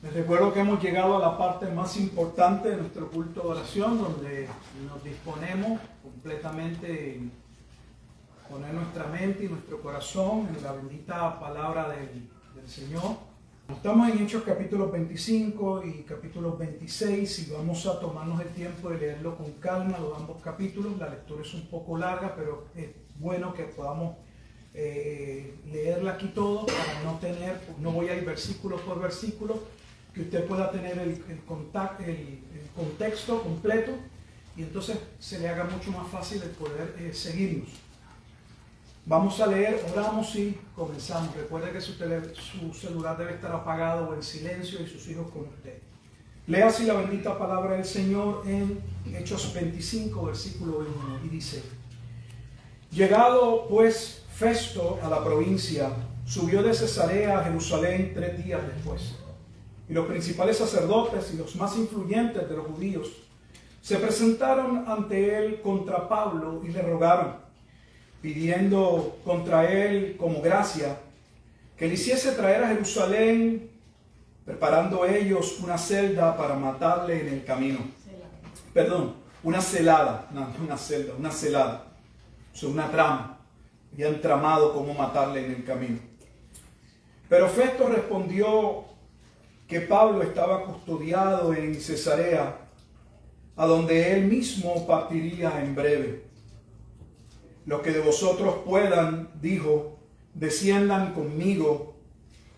Les recuerdo que hemos llegado a la parte más importante de nuestro culto de oración, donde nos disponemos completamente en poner nuestra mente y nuestro corazón en la bendita palabra del Señor. Estamos en Hechos capítulos 25 y capítulos 26 y vamos a tomarnos el tiempo de leerlo con calma, los ambos capítulos. La lectura es un poco larga, pero es bueno que podamos leerla aquí todo para no voy a ir versículo por versículo, que usted pueda tener el contexto completo y entonces se le haga mucho más fácil el poder seguirnos. Vamos a leer, oramos y comenzamos. Recuerde que su celular debe estar apagado o en silencio y sus hijos con usted. Lea así la bendita palabra del Señor en Hechos 25, versículo 1, y dice: Llegado pues Festo a la provincia, subió de Cesarea a Jerusalén 3 días después. Y los principales sacerdotes y los más influyentes de los judíos se presentaron ante él contra Pablo y le rogaron, pidiendo contra él como gracia que le hiciese traer a Jerusalén, preparando ellos una celda para matarle en el camino. Una celada, no una celda, una celada. O sea, una trama. Habían tramado cómo matarle en el camino. Pero Festo respondió que Pablo estaba custodiado en Cesarea, a donde él mismo partiría en breve. Los que de vosotros puedan, dijo, desciendan conmigo,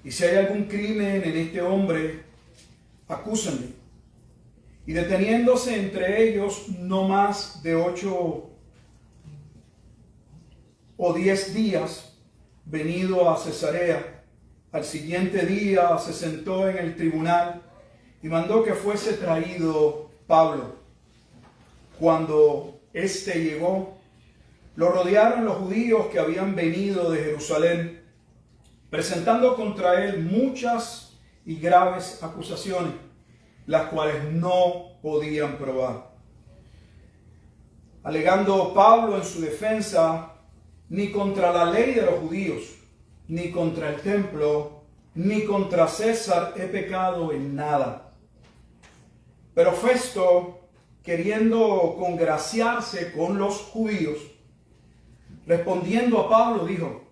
y si hay algún crimen en este hombre, acúsenle. Y deteniéndose entre ellos no más de 8 o 10 días, venido a Cesarea, al siguiente día se sentó en el tribunal y mandó que fuese traído Pablo. Cuando éste llegó, lo rodearon los judíos que habían venido de Jerusalén, presentando contra él muchas y graves acusaciones, las cuales no podían probar. Alegando Pablo en su defensa, ni contra la ley de los judíos, ni contra el templo, ni contra César he pecado en nada. Pero Festo, queriendo congraciarse con los judíos, respondiendo a Pablo, dijo: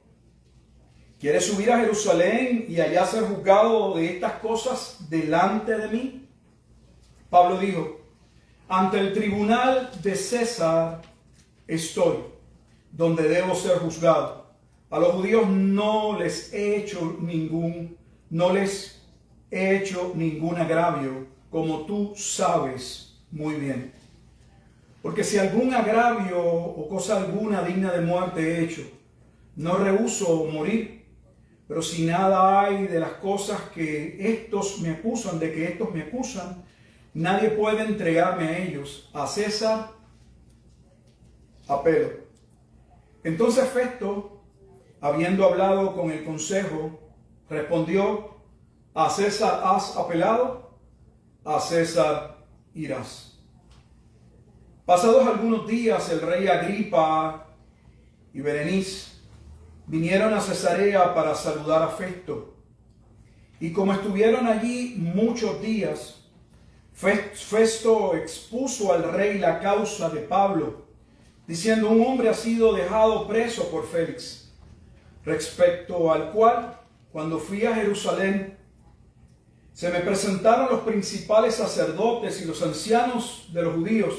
¿Quieres subir a Jerusalén y allá ser juzgado de estas cosas delante de mí? Pablo dijo: ante el tribunal de César estoy, donde debo ser juzgado. A los judíos no les he hecho ningún agravio, como tú sabes muy bien. Porque si algún agravio o cosa alguna digna de muerte he hecho, no rehúso morir. Pero si nada hay de las cosas que estos me acusan, nadie puede entregarme a ellos, a César, a Pedro. Entonces Festo, habiendo hablado con el consejo, respondió: a César has apelado, a César irás. Pasados algunos días, el rey Agripa y Berenice vinieron a Cesarea para saludar a Festo. Y como estuvieron allí muchos días, Festo expuso al rey la causa de Pablo, diciendo: un hombre ha sido dejado preso por Félix, respecto al cual, cuando fui a Jerusalén, se me presentaron los principales sacerdotes y los ancianos de los judíos,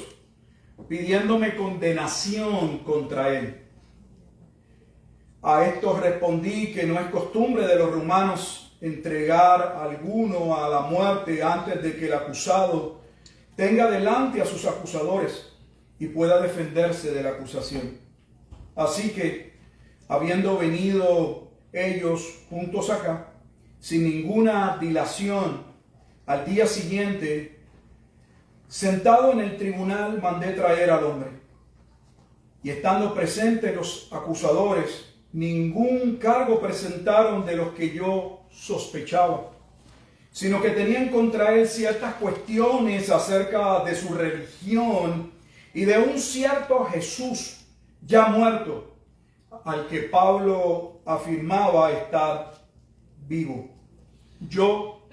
pidiéndome condenación contra él. A esto respondí que no es costumbre de los romanos entregar a alguno a la muerte antes de que el acusado tenga delante a sus acusadores y pueda defenderse de la acusación. Así que, habiendo venido ellos juntos acá, sin ninguna dilación, al día siguiente, sentado en el tribunal, mandé traer al hombre. Y estando presentes los acusadores, ningún cargo presentaron de los que yo sospechaba, sino que tenían contra él ciertas cuestiones acerca de su religión y de un cierto Jesús ya muerto, al que Pablo afirmaba estar vivo. Yo,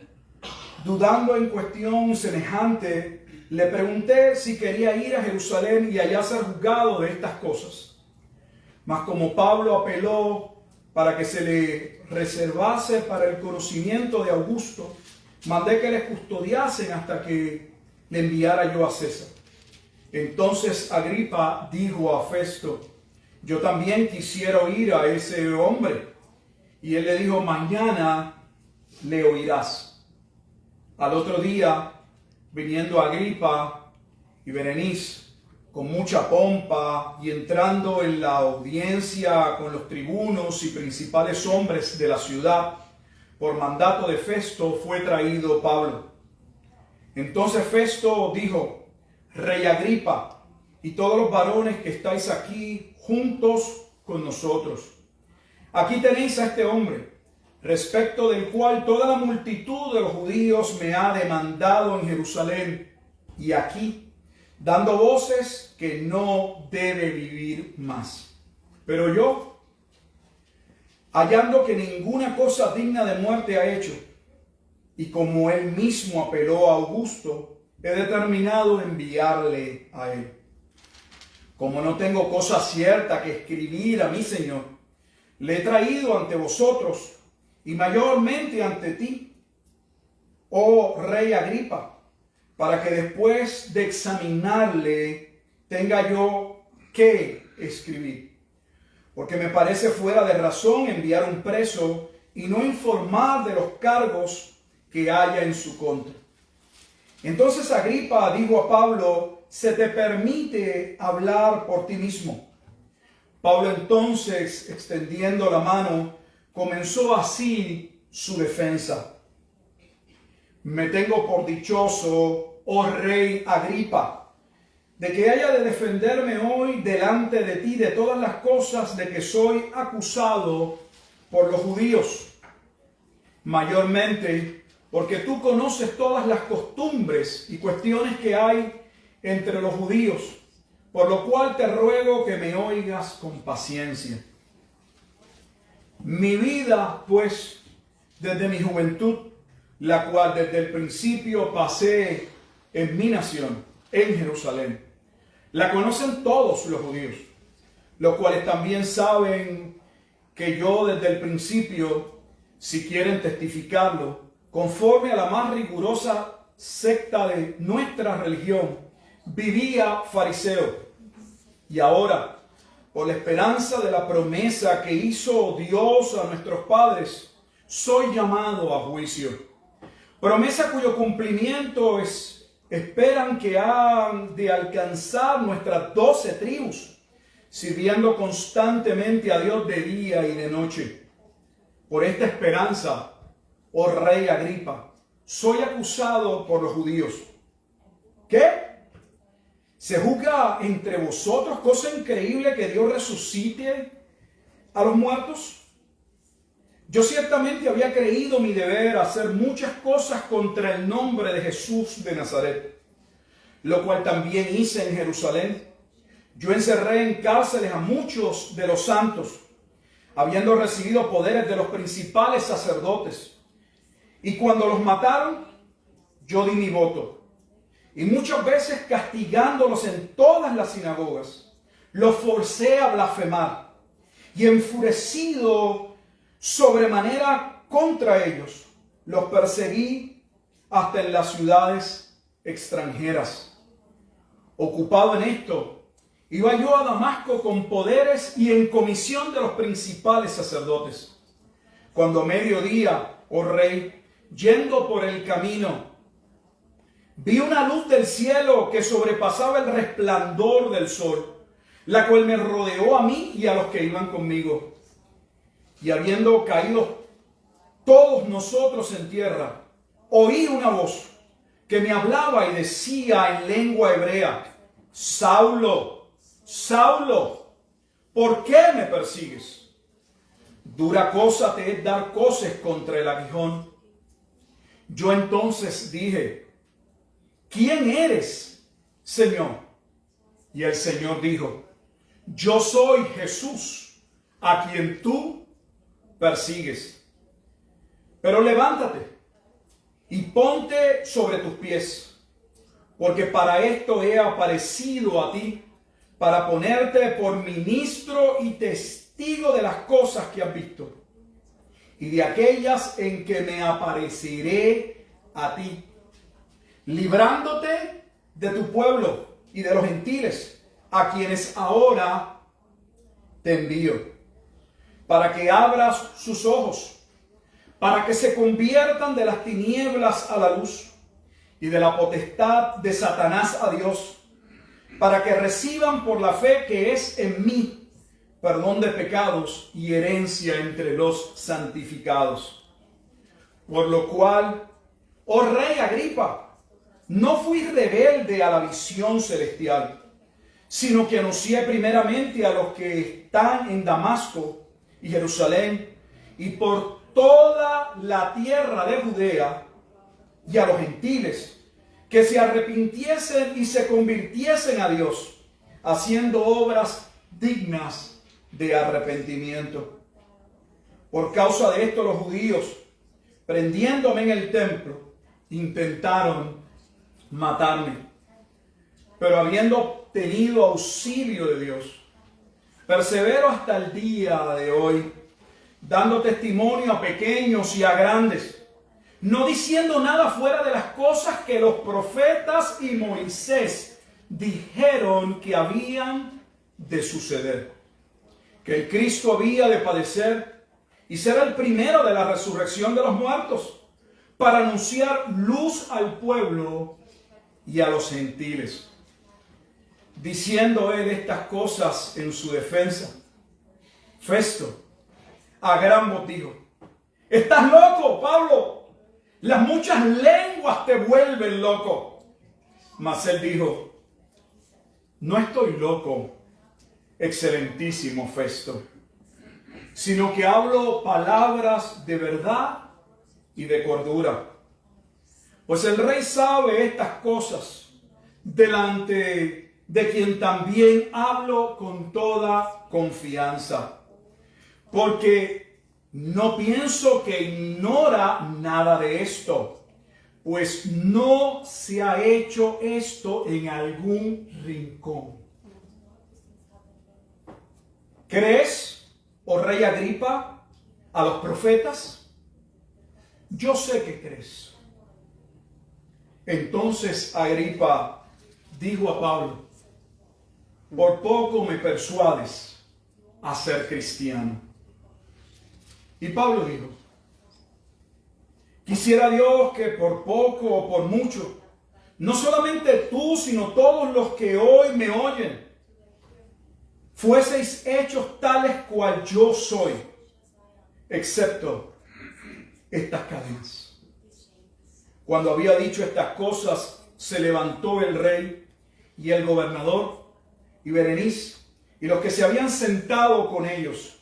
dudando en cuestión semejante, le pregunté si quería ir a Jerusalén y allá ser juzgado de estas cosas. Mas como Pablo apeló para que se le reservase para el conocimiento de Augusto, mandé que les custodiasen hasta que le enviara yo a César. Entonces Agripa dijo a Festo: yo también quisiera oír a ese hombre. Y él le dijo: mañana le oirás. Al otro día, viniendo Agripa y Berenice con mucha pompa y entrando en la audiencia con los tribunos y principales hombres de la ciudad, por mandato de Festo fue traído Pablo. Entonces Festo dijo: Rey Agripa, y todos los varones que estáis aquí juntos con nosotros, aquí tenéis a este hombre, respecto del cual toda la multitud de los judíos me ha demandado en Jerusalén, y aquí, dando voces que no debe vivir más. Pero yo, hallando que ninguna cosa digna de muerte ha hecho, y como él mismo apeló a Augusto, he determinado enviarle a él. Como no tengo cosa cierta que escribir a mi Señor, le he traído ante vosotros, y mayormente ante ti, oh Rey Agripa, para que después de examinarle tenga yo que escribir. Porque me parece fuera de razón enviar un preso y no informar de los cargos que haya en su contra. Entonces Agripa dijo a Pablo: se te permite hablar por ti mismo. Pablo entonces, extendiendo la mano, comenzó así su defensa. Me tengo por dichoso, oh Rey Agripa, de que haya de defenderme hoy delante de ti de todas las cosas de que soy acusado por los judíos, mayormente porque tú conoces todas las costumbres y cuestiones que hay entre los judíos, por lo cual te ruego que me oigas con paciencia. Mi vida, pues, desde mi juventud, la cual desde el principio pasé en mi nación, en Jerusalén, la conocen todos los judíos, los cuales también saben que yo desde el principio, si quieren testificarlo, conforme a la más rigurosa secta de nuestra religión, vivía fariseo. Y ahora, por la esperanza de la promesa que hizo Dios a nuestros padres, soy llamado a juicio. Promesa cuyo cumplimiento esperan que han de alcanzar nuestras 12 tribus, sirviendo constantemente a Dios de día y de noche. Por esta esperanza, oh Rey Agripa, soy acusado por los judíos. ¿Qué? ¿Se juzga entre vosotros cosa increíble que Dios resucite a los muertos? Yo ciertamente había creído mi deber hacer muchas cosas contra el nombre de Jesús de Nazaret, lo cual también hice en Jerusalén. Yo encerré en cárceles a muchos de los santos, habiendo recibido poderes de los principales sacerdotes. Y cuando los mataron, yo di mi voto. Y muchas veces castigándolos en todas las sinagogas, los forcé a blasfemar. Y enfurecido sobremanera contra ellos, los perseguí hasta en las ciudades extranjeras. Ocupado en esto, iba yo a Damasco con poderes y en comisión de los principales sacerdotes. Cuando a mediodía, oh rey, yendo por el camino, vi una luz del cielo que sobrepasaba el resplandor del sol, la cual me rodeó a mí y a los que iban conmigo. Y habiendo caído todos nosotros en tierra, oí una voz que me hablaba y decía en lengua hebrea: Saulo, Saulo, ¿por qué me persigues? Dura cosa te es dar coces contra el aguijón. Yo entonces dije: ¿quién eres, Señor? Y el Señor dijo: yo soy Jesús, a quien tú persigues. Pero levántate y ponte sobre tus pies, porque para esto he aparecido a ti, para ponerte por ministro y testigo de las cosas que has visto, y de aquellas en que me apareceré a ti, librándote de tu pueblo y de los gentiles, a quienes ahora te envío, para que abras sus ojos, para que se conviertan de las tinieblas a la luz y de la potestad de Satanás a Dios, para que reciban por la fe que es en mí perdón de pecados y herencia entre los santificados. Por lo cual, oh rey Agripa, no fui rebelde a la visión celestial, sino que anuncié primeramente a los que están en Damasco y Jerusalén y por toda la tierra de Judea y a los gentiles, que se arrepintiesen y se convirtiesen a Dios, haciendo obras dignas de arrepentimiento. Por causa de esto los judíos, prendiéndome en el templo, intentaron matarme. Pero habiendo obtenido auxilio de Dios, persevero hasta el día de hoy, dando testimonio a pequeños y a grandes, no diciendo nada fuera de las cosas que los profetas y Moisés dijeron que habían de suceder, que el Cristo había de padecer y ser el primero de la resurrección de los muertos, para anunciar luz al pueblo y a los gentiles. Diciendo él estas cosas en su defensa, Festo, a gran motivo: ¿estás loco, Pablo? Las muchas lenguas te vuelven loco. Mas él dijo: no estoy loco, excelentísimo Festo, sino que hablo palabras de verdad y de cordura. Pues el rey sabe estas cosas, delante de quien también hablo con toda confianza, porque no pienso que ignora nada de esto, pues no se ha hecho esto en algún rincón. ¿Crees, oh rey Agripa, a los profetas? Yo sé que crees. Entonces Agripa dijo a Pablo: por poco me persuades a ser cristiano. Y Pablo dijo: quisiera Dios que por poco o por mucho, no solamente tú, sino todos los que hoy me oyen, fueseis hechos tales cual yo soy, excepto estas cadenas. Cuando había dicho estas cosas, se levantó el rey y el gobernador y Berenice y los que se habían sentado con ellos.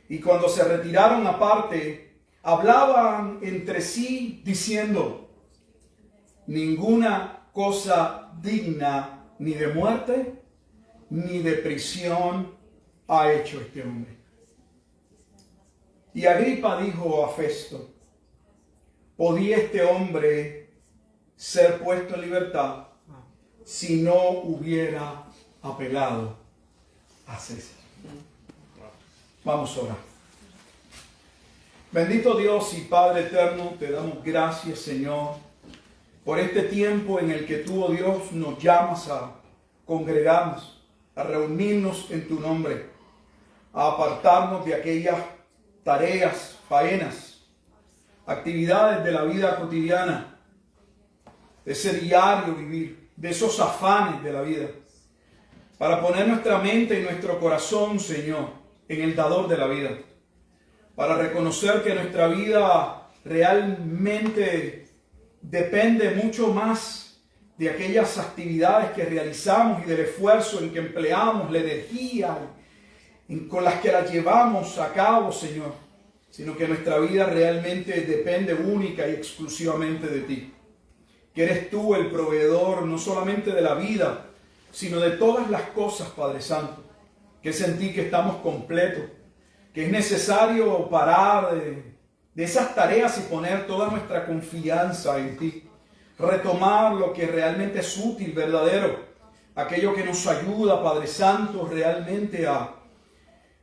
Y cuando se retiraron aparte, hablaban entre sí diciendo: ninguna cosa digna ni de muerte ni de prisión ha hecho este hombre. Y Agripa dijo a Festo: ¿podía este hombre ser puesto en libertad si no hubiera apelado a César? Vamos a orar. Bendito Dios y Padre eterno, te damos gracias, Señor, por este tiempo en el que tú, oh Dios, nos llamas a congregarnos, a reunirnos en tu nombre, a apartarnos de aquellas tareas, faenas, actividades de la vida cotidiana, de ese diario vivir, de esos afanes de la vida, para poner nuestra mente y nuestro corazón, Señor, en el dador de la vida, para reconocer que nuestra vida realmente depende mucho más de aquellas actividades que realizamos y del esfuerzo en que empleamos, la energía con las que las llevamos a cabo, Señor, sino que nuestra vida realmente depende única y exclusivamente de ti, que eres tú el proveedor no solamente de la vida, sino de todas las cosas, Padre Santo, que es en ti que estamos completos, que es necesario parar de esas tareas y poner toda nuestra confianza en ti. Retomar lo que realmente es útil, verdadero, aquello que nos ayuda, Padre Santo, realmente a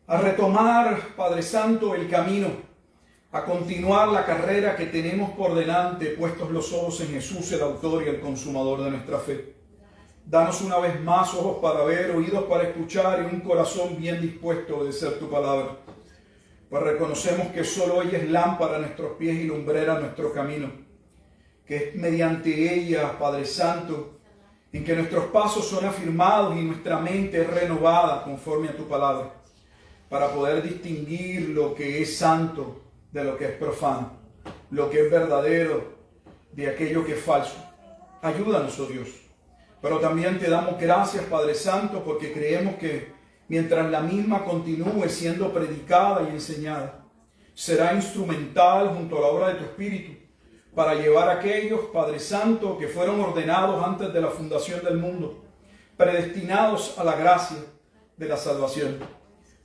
retomar, Padre Santo, el camino, a continuar la carrera que tenemos por delante, puestos los ojos en Jesús, el autor y el consumador de nuestra fe. Danos una vez más ojos para ver, oídos para escuchar y un corazón bien dispuesto a obedecer tu palabra. Pues reconocemos que solo ella es lámpara a nuestros pies y lumbrera a nuestro camino. Que es mediante ella, Padre Santo, en que nuestros pasos son afirmados y nuestra mente es renovada conforme a tu palabra, para poder distinguir lo que es santo de lo que es profano, lo que es verdadero de aquello que es falso. Ayúdanos, oh Dios. Pero también te damos gracias, Padre Santo, porque creemos que mientras la misma continúe siendo predicada y enseñada, será instrumental junto a la obra de tu Espíritu para llevar a aquellos, Padre Santo, que fueron ordenados antes de la fundación del mundo, predestinados a la gracia de la salvación,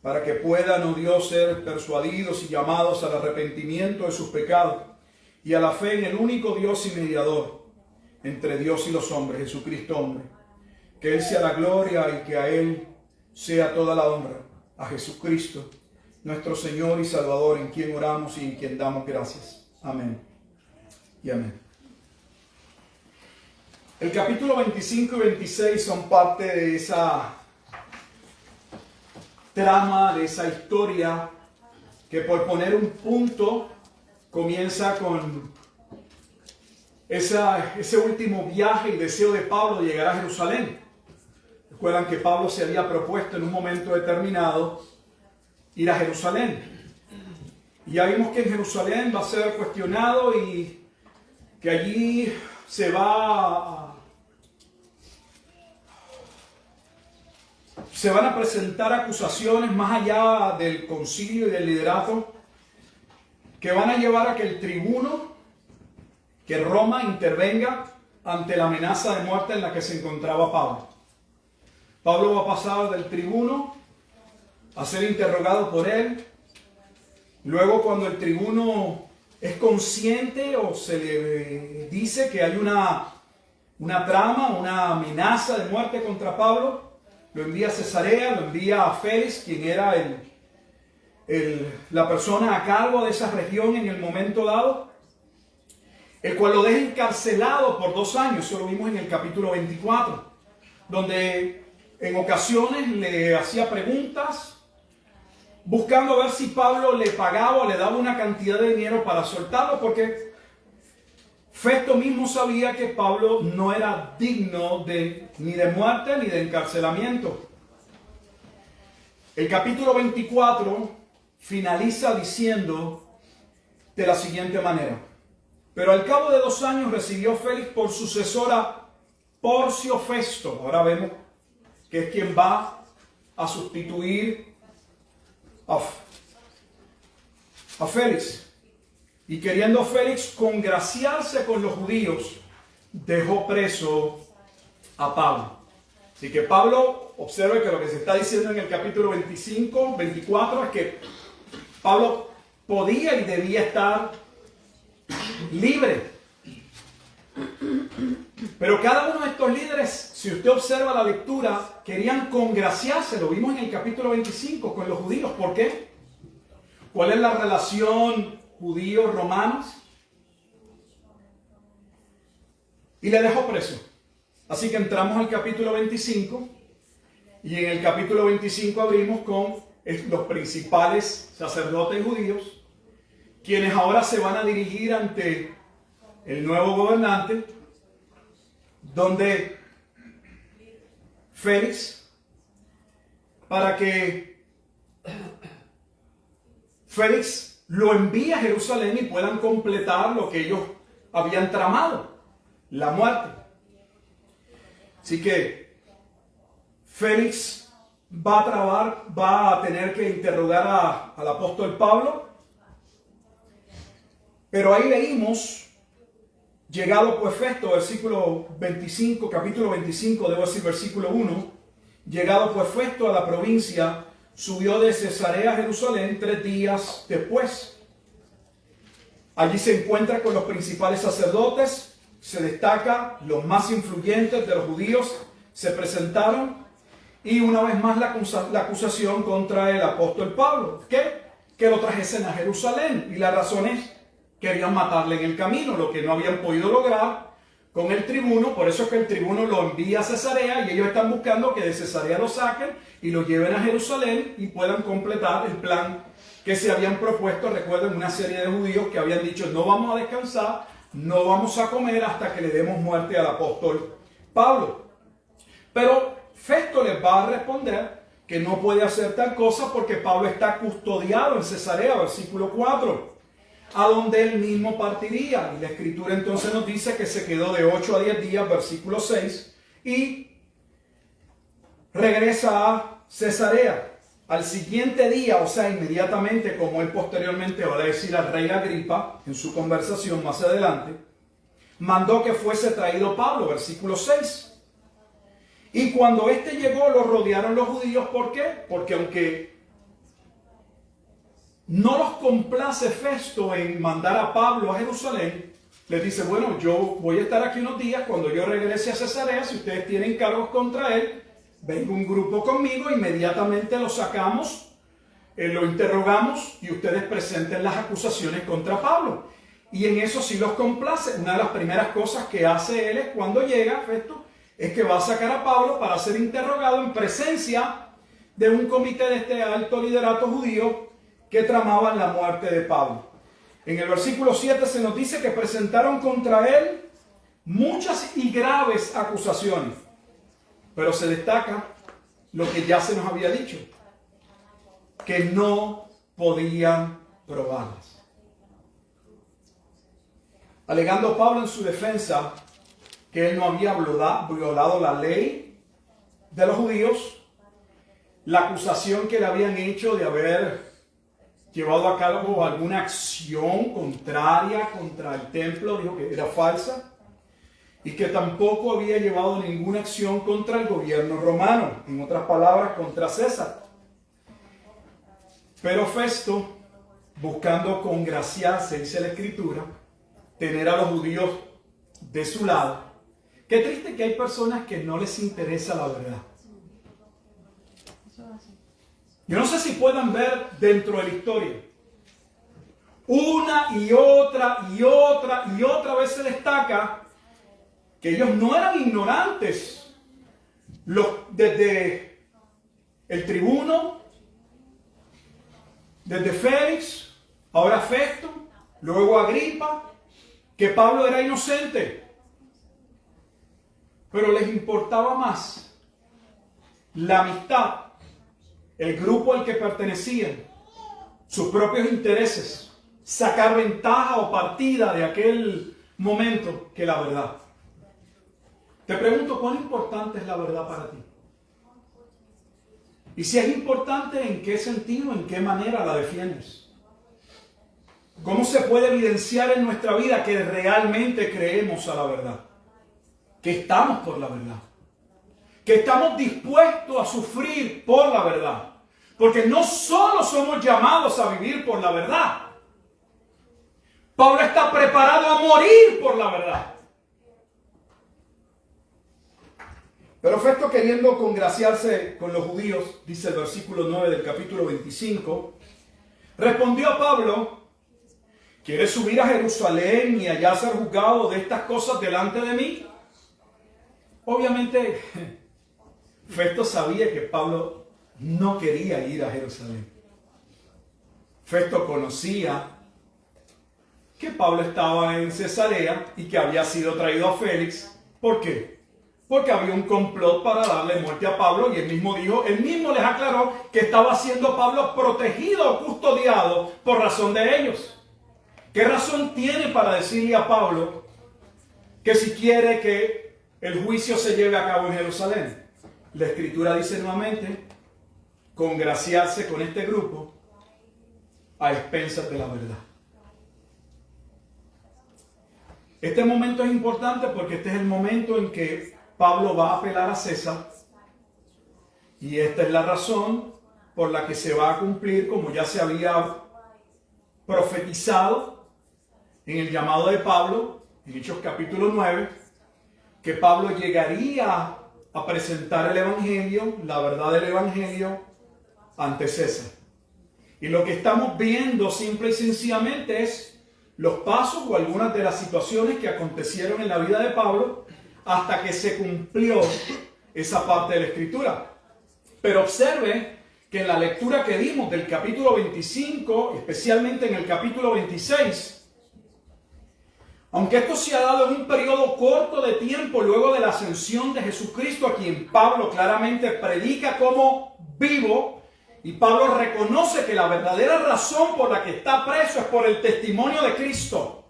para que puedan, oh Dios, ser persuadidos y llamados al arrepentimiento de sus pecados y a la fe en el único Dios y mediador entre Dios y los hombres, Jesucristo hombre. Que Él sea la gloria y que a Él sea toda la honra, a Jesucristo, nuestro Señor y Salvador, en quien oramos y en quien damos gracias. Amén y amén. El capítulo 25 y 26 son parte de esa trama, de esa historia que, por poner un punto, comienza con ese último viaje y deseo de Pablo de llegar a Jerusalén. Recuerdan que Pablo se había propuesto en un momento determinado ir a Jerusalén. Y ya vimos que en Jerusalén va a ser cuestionado y que allí se van a presentar acusaciones más allá del concilio y del liderato que van a llevar a que el tribuno, que Roma intervenga ante la amenaza de muerte en la que se encontraba Pablo. Pablo va a pasar del tribuno a ser interrogado por él. Luego, cuando el tribuno es consciente o se le dice que hay una trama, una amenaza de muerte contra Pablo, lo envía a Cesarea, lo envía a Félix, quien era la persona a cargo de esa región en el momento dado, el cual lo deja encarcelado por 2 años. Eso lo vimos en el capítulo 24, donde en ocasiones le hacía preguntas, buscando ver si Pablo le pagaba o le daba una cantidad de dinero para soltarlo, porque Festo mismo sabía que Pablo no era digno ni de muerte ni de encarcelamiento. El capítulo 24 finaliza diciendo de la siguiente manera: pero al cabo de 2 años recibió Félix por sucesor a Porcio Festo. Ahora vemos que es quien va a sustituir a Félix. Y queriendo Félix congraciarse con los judíos, dejó preso a Pablo. Así que Pablo, observe que lo que se está diciendo en el capítulo 24 es que Pablo podía y debía estar libre. Pero cada uno de estos líderes, si usted observa la lectura, querían congraciarse. Lo vimos en el capítulo 25 con los judíos. ¿Por qué? ¿Cuál es la relación judíos-romanos? Y le dejó preso. Así que entramos al capítulo 25 y en el capítulo 25 abrimos con los principales sacerdotes judíos, quienes ahora se van a dirigir ante el nuevo gobernante, donde Félix, para que Félix lo envíe a Jerusalén y puedan completar lo que ellos habían tramado, la muerte. Así que Félix va a tener que interrogar al apóstol Pablo, pero ahí leímos, llegado pues Festo, versículo 25, capítulo 25, debo decir versículo 1, llegado pues Festo a la provincia, subió de Cesarea a Jerusalén 3 días después. Allí se encuentra con los principales sacerdotes, se destaca los más influyentes de los judíos, se presentaron y una vez más la acusación contra el apóstol Pablo, que lo trajesen a Jerusalén. Y la razón es, querían matarle en el camino, lo que no habían podido lograr con el tribuno. Por eso es que el tribuno lo envía a Cesarea y ellos están buscando que de Cesarea lo saquen y lo lleven a Jerusalén y puedan completar el plan que se habían propuesto. Recuerden, una serie de judíos que habían dicho: no vamos a descansar, no vamos a comer hasta que le demos muerte al apóstol Pablo. Pero Festo les va a responder que no puede hacer tal cosa porque Pablo está custodiado en Cesarea, versículo 4, a donde él mismo partiría. Y la escritura entonces nos dice que se quedó de 8 a 10 días, versículo 6, y regresa a Cesarea. Al siguiente día, o sea, inmediatamente, como él posteriormente va a decir al rey Agripa en su conversación más adelante, mandó que fuese traído Pablo, versículo 6. Y cuando éste llegó, lo rodearon los judíos. ¿Por qué? Porque aunque no los complace Festo en mandar a Pablo a Jerusalén, les dice: bueno, yo voy a estar aquí unos días, cuando yo regrese a Cesarea, si ustedes tienen cargos contra él, venga un grupo conmigo, inmediatamente lo sacamos, lo interrogamos y ustedes presenten las acusaciones contra Pablo. Y en eso sí los complace. Una de las primeras cosas que hace él es, cuando llega Festo, es que va a sacar a Pablo para ser interrogado en presencia de un comité de este alto liderato judío que tramaban la muerte de Pablo. En el versículo 7 se nos dice que presentaron contra él muchas y graves acusaciones, pero se destaca lo que ya se nos había dicho, que no podían probarlas. Alegando Pablo en su defensa que él no había violado la ley de los judíos, la acusación que le habían hecho de haber llevado a cabo alguna acción contraria contra el templo, dijo que era falsa, y que tampoco había llevado ninguna acción contra el gobierno romano, en otras palabras, contra César. Pero Festo, buscando congraciarse, dice la escritura, tener a los judíos de su lado. Qué triste que hay personas que no les interesa la verdad. Yo no sé si puedan ver dentro de la historia, una y otra y otra y otra vez se destaca que ellos no eran ignorantes. Desde el tribuno, desde Félix, ahora Festo, luego Agripa, que Pablo era inocente. Pero les importaba más la amistad, el grupo al que pertenecían, sus propios intereses, sacar ventaja o partida de aquel momento, que la verdad. Te pregunto, ¿cuán importante es la verdad para ti? Y si es importante, ¿en qué sentido, en qué manera la defiendes? ¿Cómo se puede evidenciar en nuestra vida que realmente creemos a la verdad? Que estamos por la verdad. Que estamos dispuestos a sufrir por la verdad. Porque no solo somos llamados a vivir por la verdad. Pablo está preparado a morir por la verdad. Pero Festo, queriendo congraciarse con los judíos, dice el versículo 9 del capítulo 25, respondió a Pablo: ¿quieres subir a Jerusalén y allá ser juzgado de estas cosas delante de mí? Obviamente, Festo sabía que Pablo no quería ir a Jerusalén. Festo conocía que Pablo estaba en Cesarea y que había sido traído a Félix. ¿Por qué? Porque había un complot para darle muerte a Pablo, y él mismo les aclaró que estaba siendo Pablo protegido o custodiado por razón de ellos. ¿Qué razón tiene para decirle a Pablo que si quiere que el juicio se lleve a cabo en Jerusalén? La escritura dice nuevamente: congraciarse con este grupo a expensas de la verdad. Este momento es importante porque este es el momento en que Pablo va a apelar a César, y esta es la razón por la que se va a cumplir, como ya se había profetizado, en el llamado de Pablo, en Hechos capítulo 9, que Pablo llegaría a presentar el Evangelio, la verdad del Evangelio, ante César. Y lo que estamos viendo simple y sencillamente es los pasos o algunas de las situaciones que acontecieron en la vida de Pablo hasta que se cumplió esa parte de la Escritura. Pero observe que en la lectura que dimos del capítulo 25, especialmente en el capítulo 26, aunque esto se ha dado en un periodo corto de tiempo luego de la ascensión de Jesucristo, a quien Pablo claramente predica como vivo, y Pablo reconoce que la verdadera razón por la que está preso es por el testimonio de Cristo.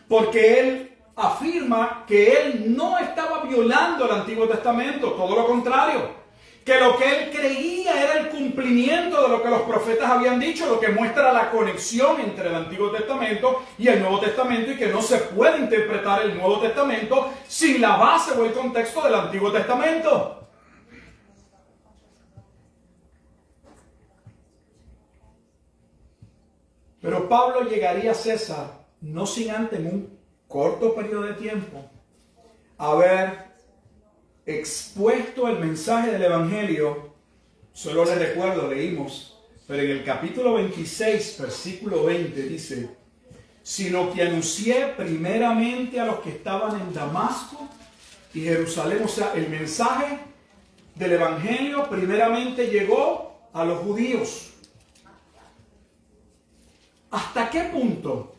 Porque él afirma que él no estaba violando el Antiguo Testamento, todo lo contrario. Que lo que él creía era el cumplimiento de lo que los profetas habían dicho, lo que muestra la conexión entre el Antiguo Testamento y el Nuevo Testamento, y que no se puede interpretar el Nuevo Testamento sin la base o el contexto del Antiguo Testamento. Pero Pablo llegaría a César, no sin antes en un corto periodo de tiempo, haber expuesto el mensaje del Evangelio. Solo les recuerdo, leímos, pero en el capítulo 26, versículo 20 dice: sino que anuncié primeramente a los que estaban en Damasco y Jerusalén. O sea, el mensaje del Evangelio primeramente llegó a los judíos. ¿Hasta qué punto?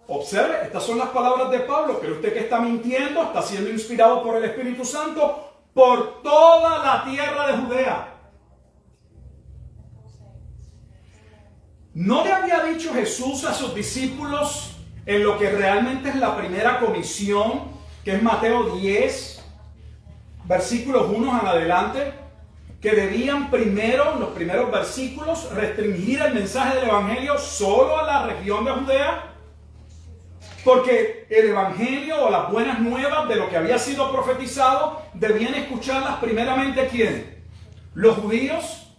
Observe, estas son las palabras de Pablo. ¿Cree usted que está mintiendo? Está siendo inspirado por el Espíritu Santo por toda la tierra de Judea. ¿No le había dicho Jesús a sus discípulos en lo que realmente es la primera comisión, que es Mateo 10, versículos 1 en adelante, que debían primero, en los primeros versículos, restringir el mensaje del Evangelio solo a la región de Judea? Porque el Evangelio o las buenas nuevas de lo que había sido profetizado debían escucharlas primeramente ¿quién? Los judíos.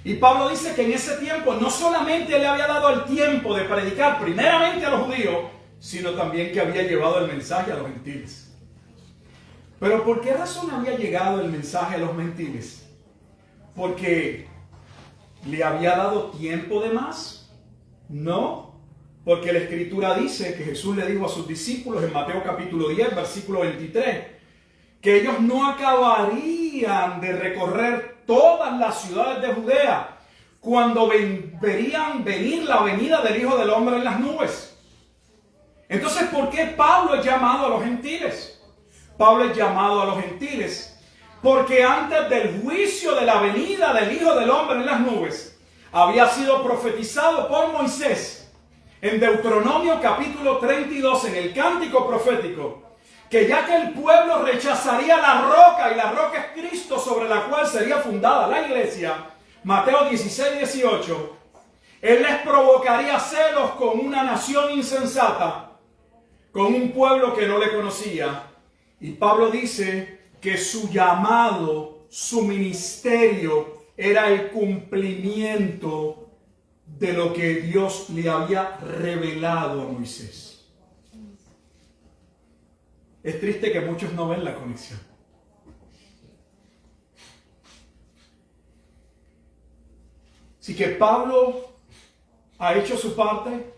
Y Pablo dice que en ese tiempo no solamente le había dado el tiempo de predicar primeramente a los judíos, sino también que había llevado el mensaje a los gentiles. Pero ¿por qué razón había llegado el mensaje a los gentiles? ¿Porque le había dado tiempo de más? No, porque la Escritura dice que Jesús le dijo a sus discípulos en Mateo capítulo 10, versículo 23, que ellos no acabarían de recorrer todas las ciudades de Judea cuando verían venir la venida del Hijo del Hombre en las nubes. Entonces, ¿por qué Pablo es llamado a los gentiles? Pablo es llamado a los gentiles porque antes del juicio de la venida del Hijo del Hombre en las nubes, había sido profetizado por Moisés en Deuteronomio capítulo 32, en el cántico profético, que ya que el pueblo rechazaría la roca, y la roca es Cristo sobre la cual sería fundada la iglesia, Mateo 16, 18, Él les provocaría celos con una nación insensata, con un pueblo que no le conocía. Y Pablo dice que su llamado, su ministerio, era el cumplimiento de lo que Dios le había revelado a Moisés. Es triste que muchos no ven la conexión. Así que Pablo ha hecho su parte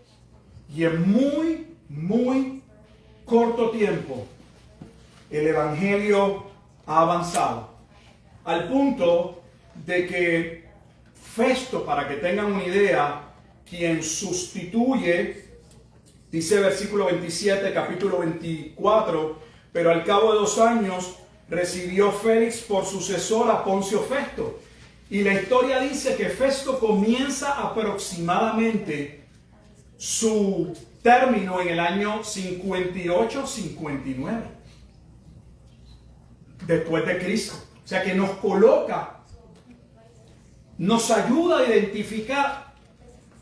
y en muy corto tiempo el Evangelio ha avanzado al punto de que Festo, para que tengan una idea, quien sustituye, dice versículo 27, capítulo 24, pero al cabo de 2 años recibió Félix por sucesor a Poncio Festo. Y la historia dice que Festo comienza aproximadamente su término en el año 58-59 después de Cristo. O sea que nos coloca, nos ayuda a identificar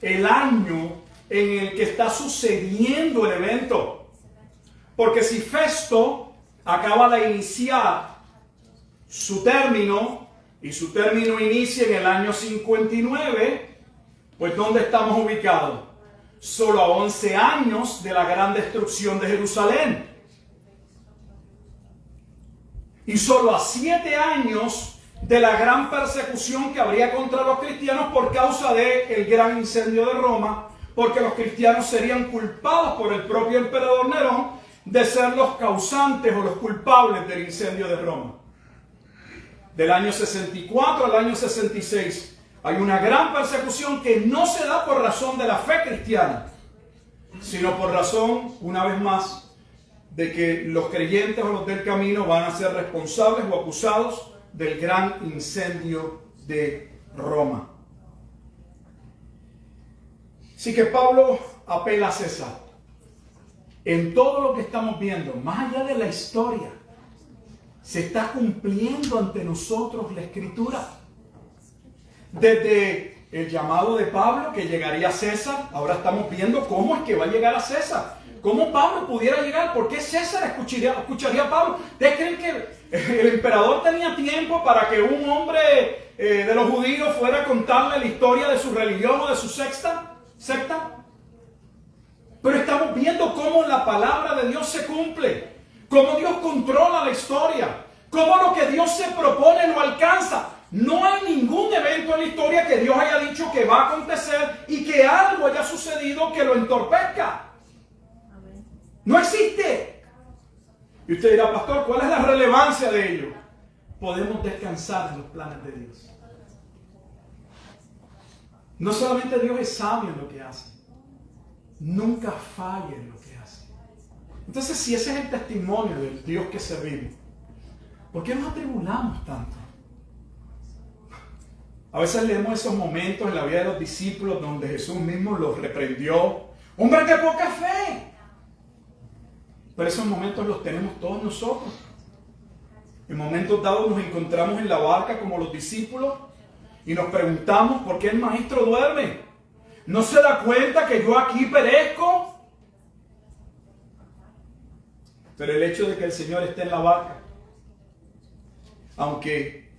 el año en el que está sucediendo el evento. Porque si Festo acaba de iniciar su término, y su término inicia en el año 59, pues ¿dónde estamos ubicados? solo a 11 años de la gran destrucción de Jerusalén. Y solo a 7 años de la gran persecución que habría contra los cristianos por causa del gran incendio de Roma, porque los cristianos serían culpados por el propio emperador Nerón de ser los causantes o los culpables del incendio de Roma. Del año 64 al año 66 hay una gran persecución que no se da por razón de la fe cristiana, sino por razón, una vez más, de que los creyentes o los del camino van a ser responsables o acusados del gran incendio de Roma. Así que Pablo apela a César. En todo lo que estamos viendo, más allá de la historia, se está cumpliendo ante nosotros la Escritura. Desde el llamado de Pablo, que llegaría a César, ahora estamos viendo cómo es que va a llegar a César. ¿Cómo Pablo pudiera llegar? ¿Por qué César escucharía a Pablo? ¿Ustedes creen que el emperador tenía tiempo para que un hombre de los judíos fuera a contarle la historia de su religión o de su secta? Pero estamos viendo cómo la palabra de Dios se cumple, cómo Dios controla la historia, cómo lo que Dios se propone lo alcanza. No hay ningún evento en la historia que Dios haya dicho que va a acontecer y que algo haya sucedido que lo entorpezca. No existe. Y usted dirá, pastor, ¿cuál es la relevancia de ello? Podemos descansar en los planes de Dios. No solamente Dios es sabio en lo que hace, nunca falla en lo que hace. Entonces, si ese es el testimonio del Dios que servimos, ¿por qué nos atribulamos tanto? A veces leemos esos momentos en la vida de los discípulos donde Jesús mismo los reprendió. ¡Hombre de poca fe! Pero esos momentos los tenemos todos nosotros. En momentos dados nos encontramos en la barca como los discípulos y nos preguntamos por qué el maestro duerme. ¿No se da cuenta que yo aquí perezco? Pero el hecho de que el Señor esté en la barca, aunque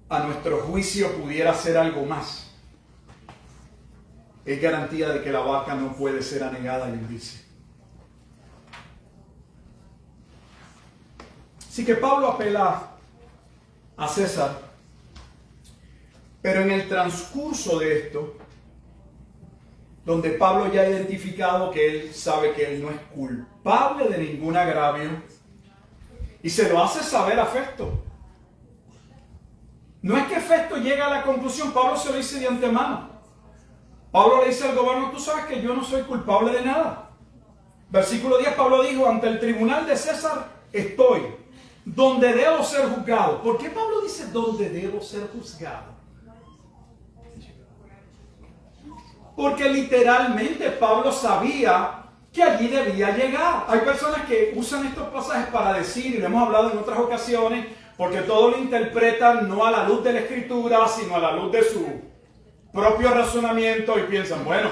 a nuestro juicio pudiera ser algo más, es garantía de que la barca no puede ser anegada y hundirse. Así que Pablo apela a César, pero en el transcurso de esto, donde Pablo ya ha identificado que él sabe que él no es culpable de ningún agravio, y se lo hace saber a Festo. No es que Festo llegue a la conclusión, Pablo se lo dice de antemano. Pablo le dice al gobernador, tú sabes que yo no soy culpable de nada. Versículo 10, Pablo dijo, ante el tribunal de César estoy, donde debo ser juzgado. ¿Por qué Pablo dice donde debo ser juzgado? Porque literalmente Pablo sabía que allí debía llegar. Hay personas que usan estos pasajes para decir, y lo hemos hablado en otras ocasiones, porque todo lo interpretan no a la luz de la Escritura, sino a la luz de su propio razonamiento y piensan, bueno,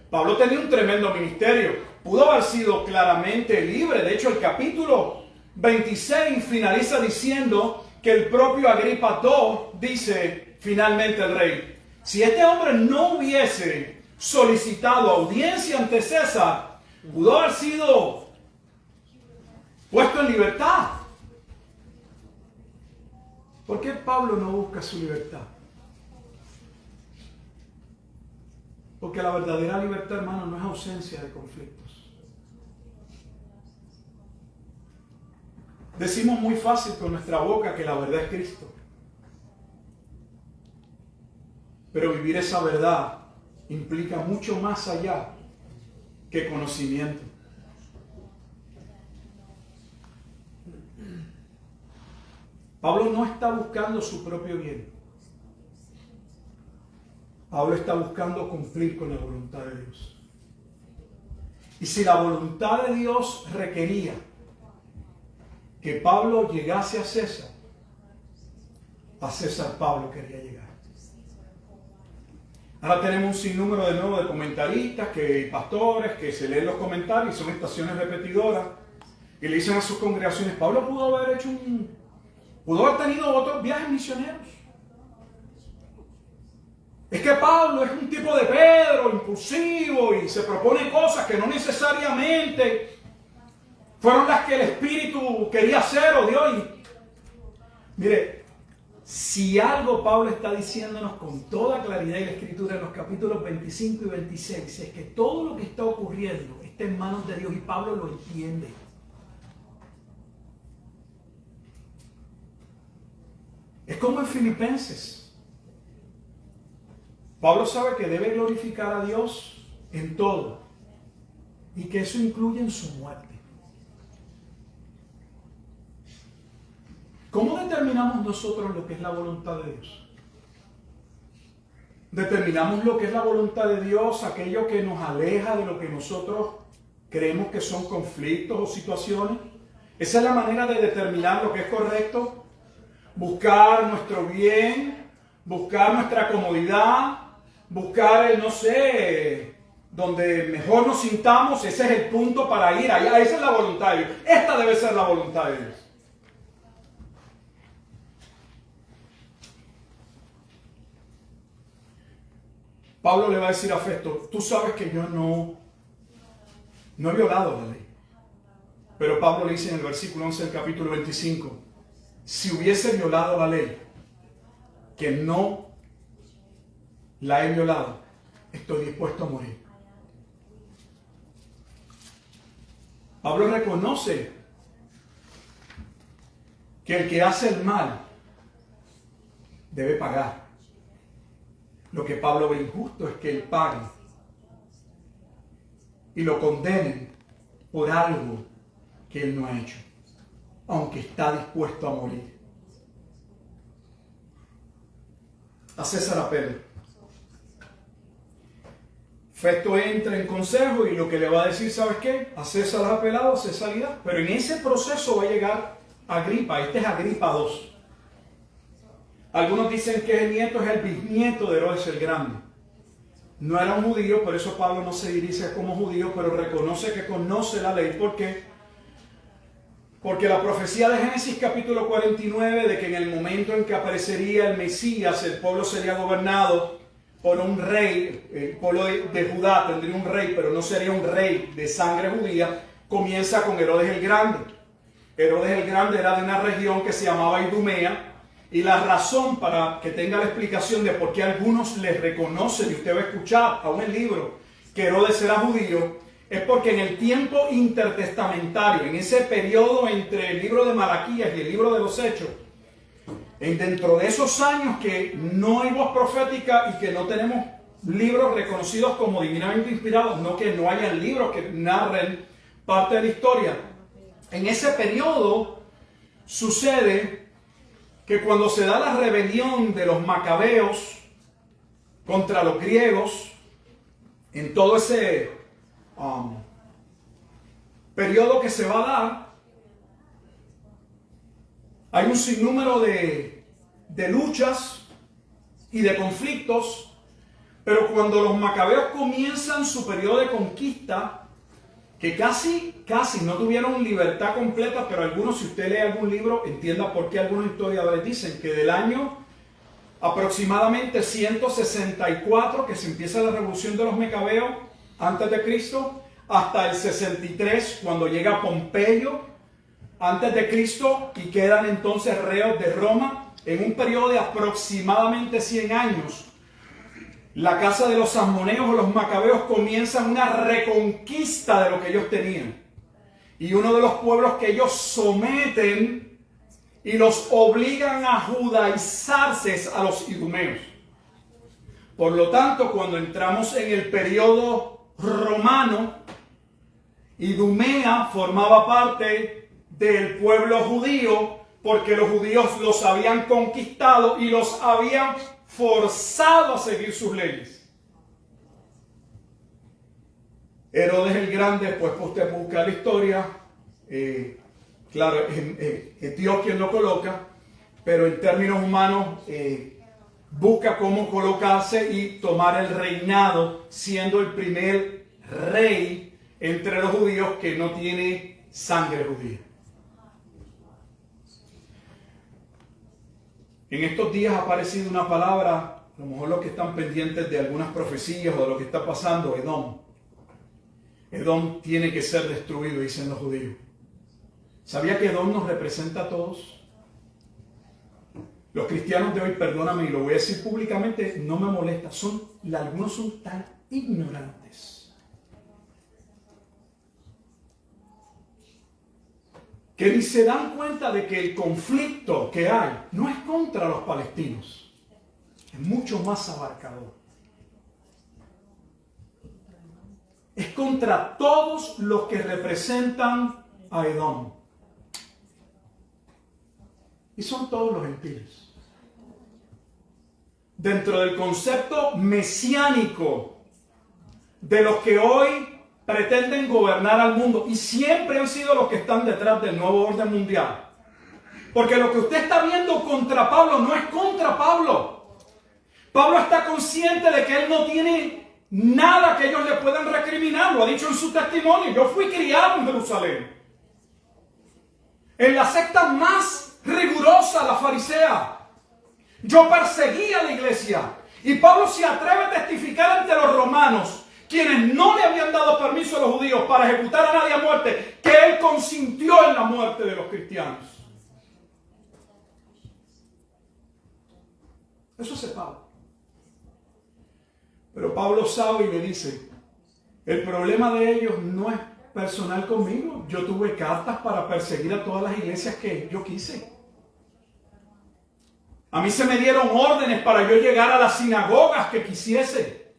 Pablo tenía un tremendo ministerio, pudo haber sido claramente libre. De hecho, el capítulo 26 finaliza diciendo que el propio Agripa II dice finalmente el rey, si este hombre no hubiese solicitado audiencia ante César, pudo haber sido puesto en libertad. ¿Por qué Pablo no busca su libertad? Porque la verdadera libertad, hermano, no es ausencia de conflictos. Decimos muy fácil con nuestra boca que la verdad es Cristo. Pero vivir esa verdad implica mucho más allá que conocimiento. Pablo no está buscando su propio bien. Pablo está buscando cumplir con la voluntad de Dios. Y si la voluntad de Dios requería que Pablo llegase a César Pablo quería llegar. Ahora tenemos un sinnúmero de nuevo de comentaristas, pastores, que se leen los comentarios, son estaciones repetidoras, y le dicen a sus congregaciones, Pablo pudo haber tenido otros viajes misioneros. Es que Pablo es un tipo de Pedro, impulsivo, y se propone cosas que no necesariamente fueron las que el Espíritu quería hacer o dio. Y mire, si algo Pablo está diciéndonos con toda claridad en la Escritura en los capítulos 25 y 26, es que todo lo que está ocurriendo está en manos de Dios y Pablo lo entiende. Es como en Filipenses. Pablo sabe que debe glorificar a Dios en todo y que eso incluye en su muerte. ¿Cómo determinamos nosotros lo que es la voluntad de Dios? Determinamos lo que es la voluntad de Dios, aquello que nos aleja de lo que nosotros creemos que son conflictos o situaciones. Esa es la manera de determinar lo que es correcto. Buscar nuestro bien, buscar nuestra comodidad, buscar no sé, donde mejor nos sintamos. Ese es el punto para ir allá. Esa es la voluntad de Dios. Esta debe ser la voluntad de Dios. Pablo le va a decir a Festo, tú sabes que yo no he violado la ley. Pero Pablo le dice en el versículo 11 del capítulo 25, si hubiese violado la ley, que no la he violado, estoy dispuesto a morir. Pablo reconoce que el que hace el mal debe pagar. Lo que Pablo ve injusto es que él pague y lo condenen por algo que él no ha hecho, aunque está dispuesto a morir. A César apela. Festo entra en consejo y lo que le va a decir, ¿sabes qué? A César has apelado, a César irá. Pero en ese proceso va a llegar Agripa. Este es Agripa II. Algunos dicen que el nieto es el bisnieto de Herodes el Grande. No era un judío, por eso Pablo no se dirige como judío, pero reconoce que conoce la ley. ¿Por qué? Porque la profecía de Génesis capítulo 49, de que en el momento en que aparecería el Mesías, el pueblo sería gobernado por un rey, el pueblo de Judá tendría un rey, pero no sería un rey de sangre judía, comienza con Herodes el Grande. Herodes el Grande era de una región que se llamaba Idumea, y la razón para que tenga la explicación de por qué algunos les reconocen, y usted va a escuchar aún el libro, que Herodes era judío, es porque en el tiempo intertestamentario, en ese periodo entre el libro de Malaquías y el libro de los Hechos, dentro de esos años que no hay voz profética y que no tenemos libros reconocidos como divinamente inspirados, no que no hayan libros que narren parte de la historia, en ese periodo sucede que cuando se da la rebelión de los macabeos contra los griegos, en todo ese periodo que se va a dar, hay un sinnúmero de luchas y de conflictos, pero cuando los macabeos comienzan su periodo de conquista, que casi no tuvieron libertad completa, pero algunos, si usted lee algún libro, entienda por qué algunos historiadores dicen que del año aproximadamente 164, que se empieza la revolución de los macabeos antes de Cristo, hasta el 63, cuando llega Pompeyo antes de Cristo, y quedan entonces reos de Roma, en un periodo de aproximadamente 100 años, la casa de los asmoneos o los macabeos comienzan una reconquista de lo que ellos tenían. Y uno de los pueblos que ellos someten y los obligan a judaizarse es a los idumeos. Por lo tanto, cuando entramos en el periodo romano, Idumea formaba parte del pueblo judío porque los judíos los habían conquistado y los habían forzado a seguir sus leyes. Herodes el Grande, después usted busca la historia, claro, es Dios quien lo coloca, pero en términos humanos busca cómo colocarse y tomar el reinado, siendo el primer rey entre los judíos que no tiene sangre judía. En estos días ha aparecido una palabra lo mejor los que están pendientes de algunas profecías o de lo que está pasando, Edom tiene que ser destruido, dicen los judíos. ¿Sabía que Edom nos representa a todos? Los cristianos de hoy, perdóname y lo voy a decir públicamente, no me molesta, algunos son tan ignorantes que ni se dan cuenta de que el conflicto que hay no es contra los palestinos, es mucho más abarcador. Es contra todos los que representan a Edom. Y son todos los gentiles. Dentro del concepto mesiánico de los que hoy pretenden gobernar al mundo, y siempre han sido los que están detrás del nuevo orden mundial. Porque lo que usted está viendo contra Pablo no es contra Pablo. Pablo está consciente de que él no tiene nada que ellos le puedan recriminar. Lo ha dicho en su testimonio. Yo fui criado en Jerusalén, en la secta más rigurosa, la farisea. Yo perseguía la iglesia. Y Pablo se atreve a testificar ante los romanos, quienes no le habían dado permiso a los judíos para ejecutar a nadie a muerte, que él consintió en la muerte de los cristianos. Eso hace Pablo. Pero Pablo sabe y le dice, el problema de ellos no es personal conmigo. Yo tuve cartas para perseguir a todas las iglesias que yo quise. A mí se me dieron órdenes para yo llegar a las sinagogas que quisiese.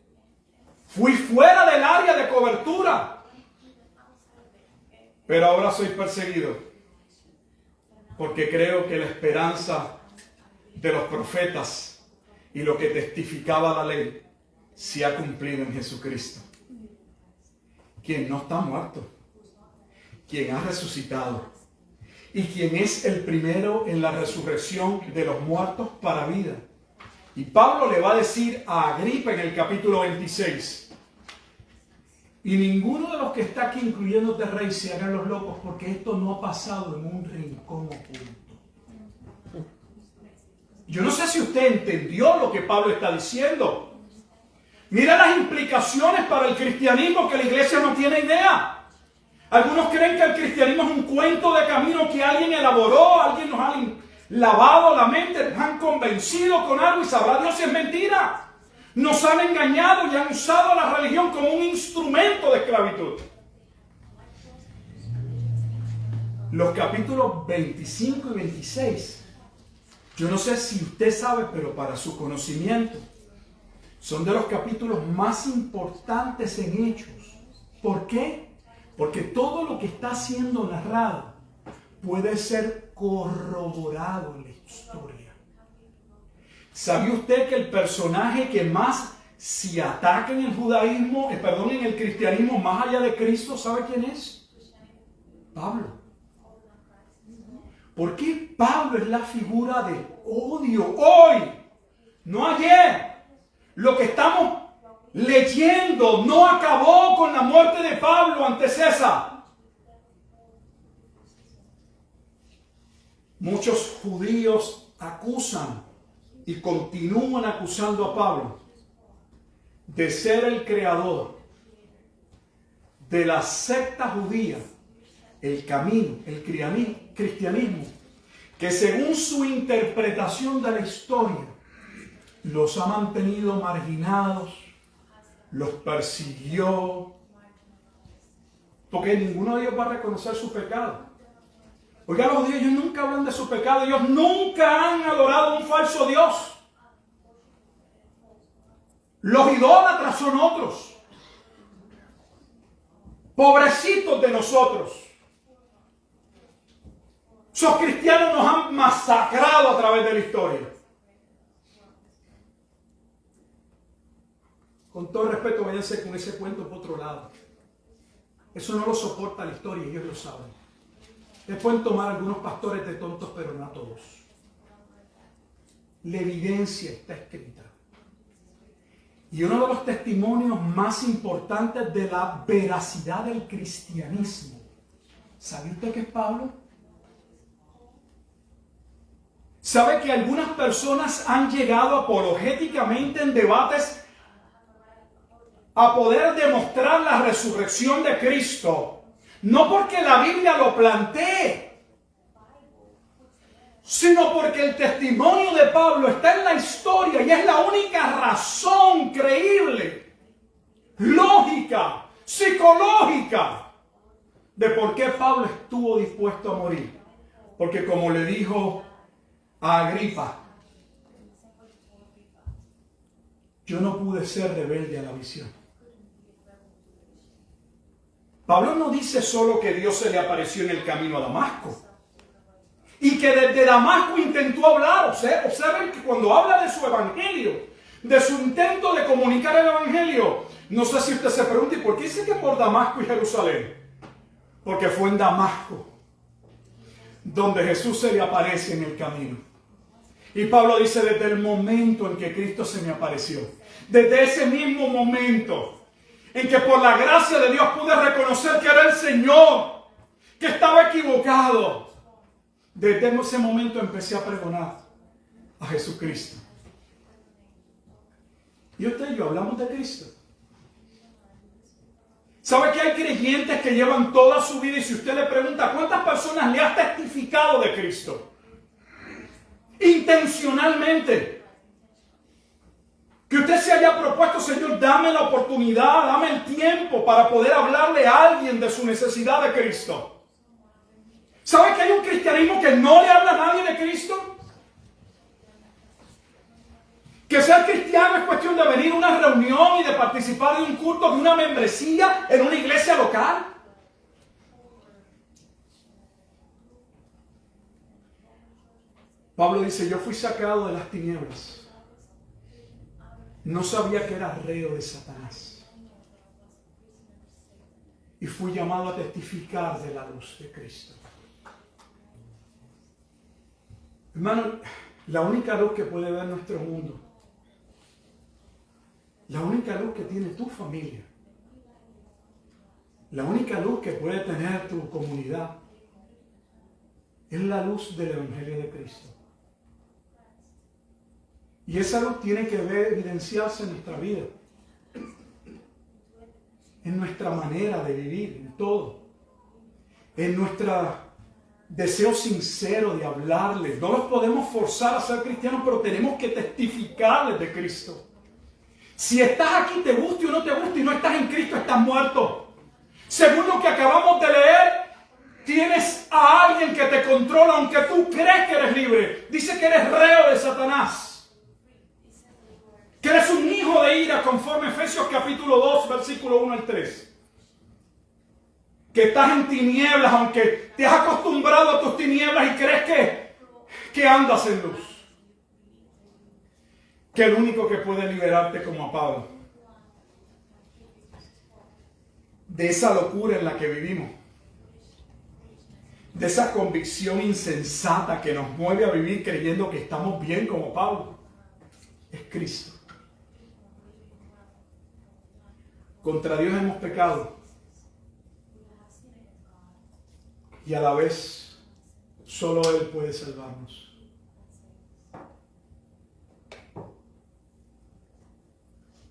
Fui fuera del área de cobertura. Pero ahora soy perseguido porque creo que la esperanza de los profetas y lo que testificaba la ley se ha cumplido en Jesucristo, quien no está muerto, quien ha resucitado y quien es el primero en la resurrección de los muertos para vida. Y Pablo le va a decir a Agripa en el capítulo 26, y ninguno de los que está aquí, incluyéndote, rey, se hagan los locos, porque esto no ha pasado en un rincón oculto. Yo no sé si usted entendió lo que Pablo está diciendo. Mira las implicaciones para el cristianismo que la iglesia no tiene idea. Algunos creen que el cristianismo es un cuento de camino que alguien elaboró, alguien nos ha lavado la mente, nos han convencido con algo y sabrá Dios si es mentira. Nos han engañado y han usado la religión como un instrumento de esclavitud. Los capítulos 25 y 26, yo no sé si usted sabe, pero para su conocimiento, son de los capítulos más importantes en Hechos. ¿Por qué? Porque todo lo que está siendo narrado puede ser corroborado en la historia. ¿Sabía usted que el personaje que más se ataca en el judaísmo, en el cristianismo más allá de Cristo, ¿sabe quién es? Pablo. ¿Por qué Pablo es la figura del odio hoy? No ayer. Lo que estamos leyendo no acabó con la muerte de Pablo ante César. Muchos judíos acusan y continúan acusando a Pablo de ser el creador de la secta judía, el camino, el cristianismo, que según su interpretación de la historia los ha mantenido marginados, los persiguió, porque ninguno de ellos va a reconocer su pecado. Oiga, los judíos, ellos nunca hablan de su pecado, ellos nunca han adorado a un falso Dios. Los idólatras son otros. Pobrecitos de nosotros. Esos cristianos nos han masacrado a través de la historia. Con todo respeto, váyanse con ese cuento por otro lado. Eso no lo soporta la historia, ellos lo saben. Les pueden tomar algunos pastores de tontos, pero no a todos. La evidencia está escrita. Y uno de los testimonios más importantes de la veracidad del cristianismo, ¿sabe usted qué es Pablo? ¿Sabe que algunas personas han llegado apologéticamente en debates a poder demostrar la resurrección de Cristo? No porque la Biblia lo plantee, sino porque el testimonio de Pablo está en la historia y es la única razón creíble, lógica, psicológica de por qué Pablo estuvo dispuesto a morir. Porque como le dijo a Agripa, yo no pude ser rebelde a la visión. Pablo no dice solo que Dios se le apareció en el camino a Damasco y que desde Damasco intentó hablar. Observen que cuando habla de su evangelio, de su intento de comunicar el evangelio, no sé si usted se pregunta, ¿y por qué dice que por Damasco y Jerusalén? Porque fue en Damasco donde Jesús se le aparece en el camino. Y Pablo dice, desde el momento en que Cristo se me apareció, desde ese mismo momento en que por la gracia de Dios pude reconocer que era el Señor, que estaba equivocado, desde ese momento empecé a pregonar a Jesucristo. Y usted y yo hablamos de Cristo. ¿Sabe que hay creyentes que llevan toda su vida y si usted le pregunta cuántas personas le has testificado de Cristo? Intencionalmente. Que usted se haya propuesto, Señor, dame la oportunidad, dame el tiempo para poder hablarle a alguien de su necesidad de Cristo. ¿Sabe que hay un cristianismo que no le habla a nadie de Cristo? Que ser cristiano es cuestión de venir a una reunión y de participar de un culto, de una membresía en una iglesia local. Pablo dice, yo fui sacado de las tinieblas. No sabía que era reo de Satanás. Y fui llamado a testificar de la luz de Cristo. Hermano, la única luz que puede ver nuestro mundo, la única luz que tiene tu familia, la única luz que puede tener tu comunidad, es la luz del Evangelio de Cristo. Y esa luz tiene que evidenciarse en nuestra vida, en nuestra manera de vivir, en todo, en nuestro deseo sincero de hablarles. No los podemos forzar a ser cristianos, pero tenemos que testificarles de Cristo. Si estás aquí, te guste o no te guste, y no estás en Cristo, estás muerto. Según lo que acabamos de leer, tienes a alguien que te controla, aunque tú crees que eres libre. Dice que eres reo de Satanás. Que eres un hijo de ira, conforme Efesios capítulo 2, versículo 1 al 3. Que estás en tinieblas, aunque te has acostumbrado a tus tinieblas y crees que andas en luz. Que el único que puede liberarte como a Pablo de esa locura en la que vivimos, de esa convicción insensata que nos mueve a vivir creyendo que estamos bien como Pablo, es Cristo. Contra Dios hemos pecado y a la vez solo Él puede salvarnos.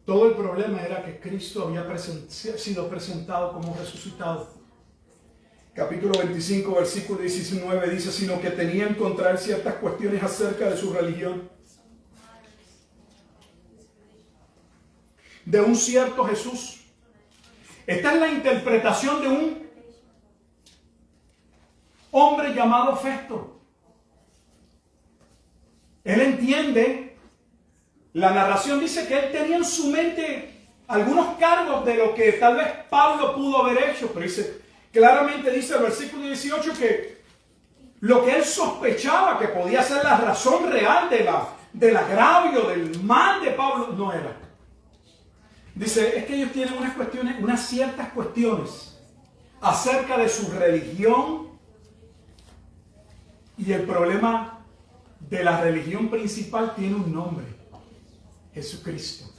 Todo el problema era que Cristo había sido presentado como resucitado. Capítulo 25, versículo 19 dice, sino que tenían contra él ciertas cuestiones acerca de su religión. De un cierto Jesús. Esta es la interpretación de un hombre llamado Festo. Él entiende. La narración dice que él tenía en su mente algunos cargos de lo que tal vez Pablo pudo haber hecho, pero claramente dice el versículo 18 que lo que él sospechaba que podía ser la razón real del agravio, del mal de Pablo, no era. Dice, es que ellos tienen unas ciertas cuestiones acerca de su religión y el problema de la religión principal tiene un nombre. Jesucristo.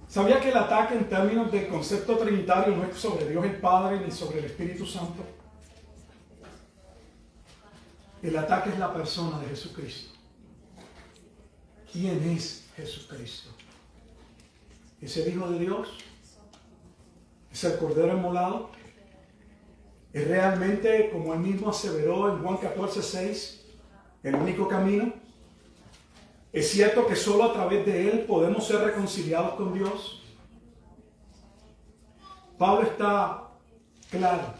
¿Sabía que el ataque en términos de concepto trinitario no es sobre Dios el Padre ni sobre el Espíritu Santo? El ataque es la persona de Jesucristo. ¿Quién es Jesucristo? ¿Es el Hijo de Dios? ¿Es el Cordero Inmolado? ¿Es realmente, como él mismo aseveró en Juan 14:6, el único camino? ¿Es cierto que solo a través de él podemos ser reconciliados con Dios? Pablo está claro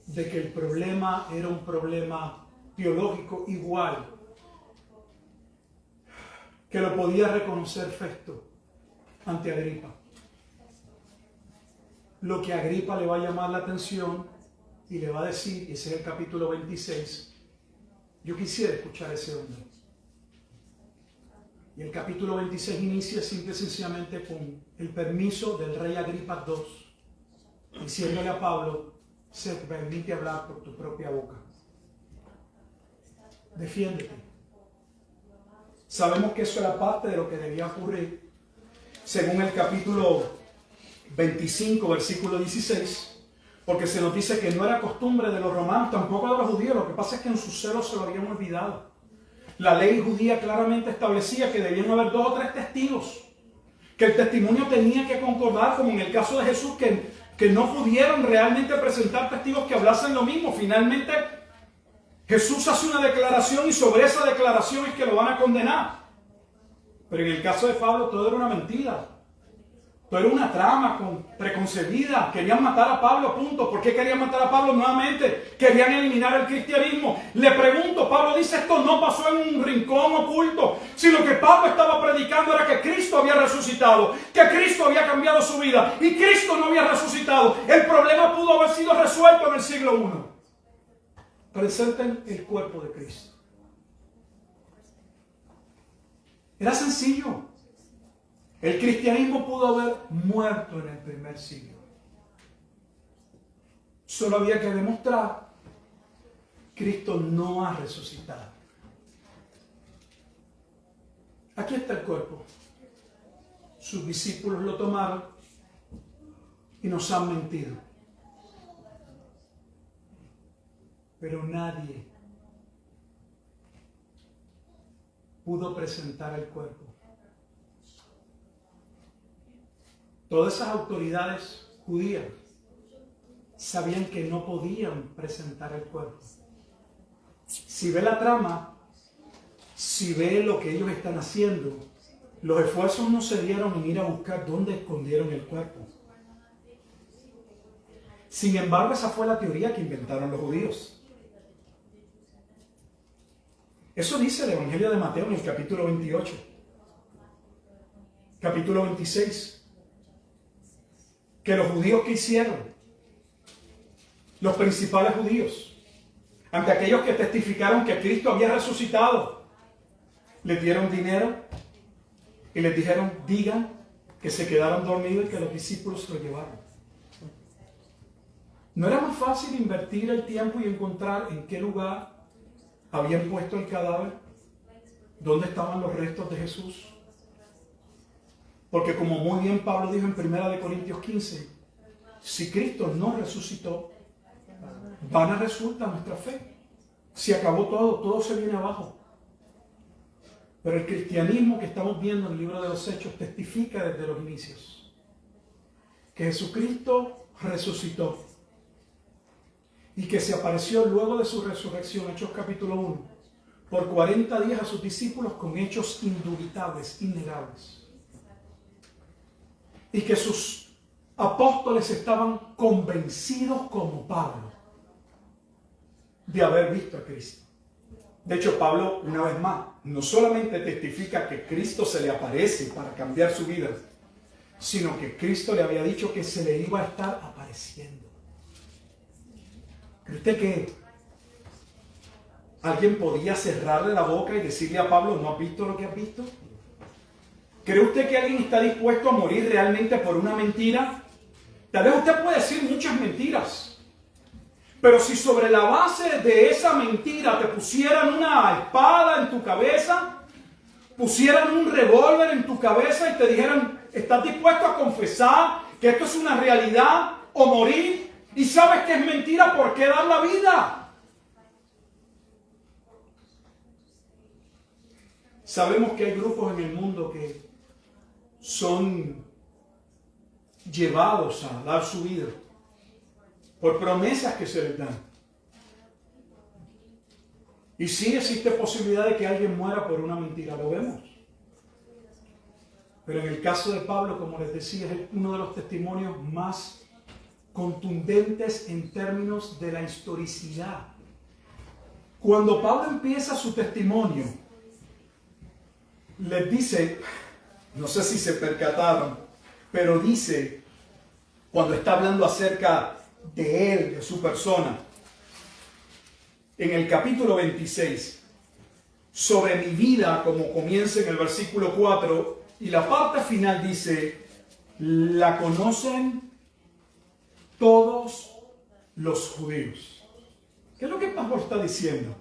de que el problema era un problema teológico igual que lo podía reconocer Festo ante Agripa. Lo que a Agripa le va a llamar la atención y le va a decir, ese es el capítulo 26, yo quisiera escuchar a ese hombre. Y el capítulo 26 inicia simple y sencillamente con el permiso del rey Agripa II, diciéndole a Pablo, se te permite hablar por tu propia boca. Defiéndete. Sabemos que eso era parte de lo que debía ocurrir. Según el capítulo 25, versículo 16, porque se nos dice que no era costumbre de los romanos, tampoco de los judíos, lo que pasa es que en su celo se lo habían olvidado. La ley judía claramente establecía que debían haber 2 o 3 testigos, que el testimonio tenía que concordar, como en el caso de Jesús, que no pudieron realmente presentar testigos que hablasen lo mismo. Finalmente, Jesús hace una declaración y sobre esa declaración es que lo van a condenar. Pero en el caso de Pablo todo era una mentira. Todo era una trama preconcebida. Querían matar a Pablo, punto. ¿Por qué querían matar a Pablo? Nuevamente, querían eliminar el cristianismo. Le pregunto, Pablo dice, esto no pasó en un rincón oculto, sino que Pablo estaba predicando era que Cristo había resucitado, que Cristo había cambiado su vida y Cristo no había resucitado. El problema pudo haber sido resuelto en el siglo I. Presenten el cuerpo de Cristo. Era sencillo. El cristianismo pudo haber muerto en el primer siglo. Solo había que demostrar que Cristo no ha resucitado. Aquí está el cuerpo. Sus discípulos lo tomaron y nos han mentido. Pero nadie pudo presentar el cuerpo. Todas esas autoridades judías sabían que no podían presentar el cuerpo. Si ve la trama, si ve lo que ellos están haciendo, los esfuerzos no se dieron en ir a buscar dónde escondieron el cuerpo. Sin embargo, esa fue la teoría que inventaron los judíos. Eso dice el Evangelio de Mateo en el capítulo 28. Capítulo 26. Que los judíos que hicieron, los principales judíos, ante aquellos que testificaron que Cristo había resucitado, les dieron dinero y les dijeron, digan que se quedaron dormidos y que los discípulos lo llevaron. ¿No era más fácil invertir el tiempo y encontrar en qué lugar habían puesto el cadáver? ¿Dónde estaban los restos de Jesús? Porque como muy bien Pablo dijo en 1 Corintios 15, si Cristo no resucitó, vana resulta nuestra fe. Se acabó todo, todo se viene abajo. Pero el cristianismo que estamos viendo en el libro de los Hechos testifica desde los inicios que Jesucristo resucitó y que se apareció luego de su resurrección, Hechos capítulo 1, por 40 días a sus discípulos con hechos indubitables, innegables. Y que sus apóstoles estaban convencidos como Pablo de haber visto a Cristo. De hecho, Pablo, una vez más, no solamente testifica que Cristo se le aparece para cambiar su vida, sino que Cristo le había dicho que se le iba a estar apareciendo. ¿Cree usted que alguien podía cerrarle la boca y decirle a Pablo, ¿no has visto lo que has visto? ¿Cree usted que alguien está dispuesto a morir realmente por una mentira? Tal vez usted puede decir muchas mentiras, pero si sobre la base de esa mentira te pusieran una espada en tu cabeza, pusieran un revólver en tu cabeza y te dijeran, ¿estás dispuesto a confesar que esto es una realidad o morir? Y sabes que es mentira, ¿por qué dar la vida? Sabemos que hay grupos en el mundo que son llevados a dar su vida por promesas que se les dan. Y sí existe posibilidad de que alguien muera por una mentira, lo vemos. Pero en el caso de Pablo, como les decía, es uno de los testimonios más contundentes en términos de la historicidad. Cuando Pablo empieza su testimonio, les dice, no sé si se percataron, pero dice, cuando está hablando acerca de él, de su persona, en el capítulo 26, sobre mi vida, como comienza en el versículo 4, y la parte final dice, la conocen todos los judíos. ¿Qué es lo que Pablo está diciendo?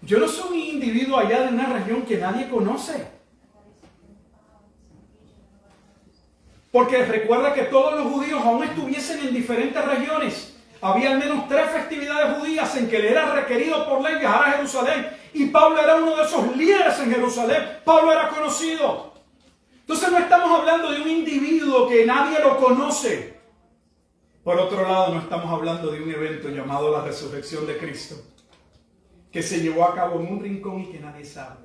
Yo no soy un individuo allá de una región que nadie conoce. Porque recuerda que todos los judíos, aún estuviesen en diferentes regiones, había al menos 3 festividades judías en que le era requerido por ley viajar a Jerusalén. Y Pablo era uno de esos líderes en Jerusalén. Pablo era conocido. Entonces no estamos hablando de un individuo que nadie lo conoce. Por otro lado, no estamos hablando de un evento llamado la resurrección de Cristo, que se llevó a cabo en un rincón y que nadie sabe.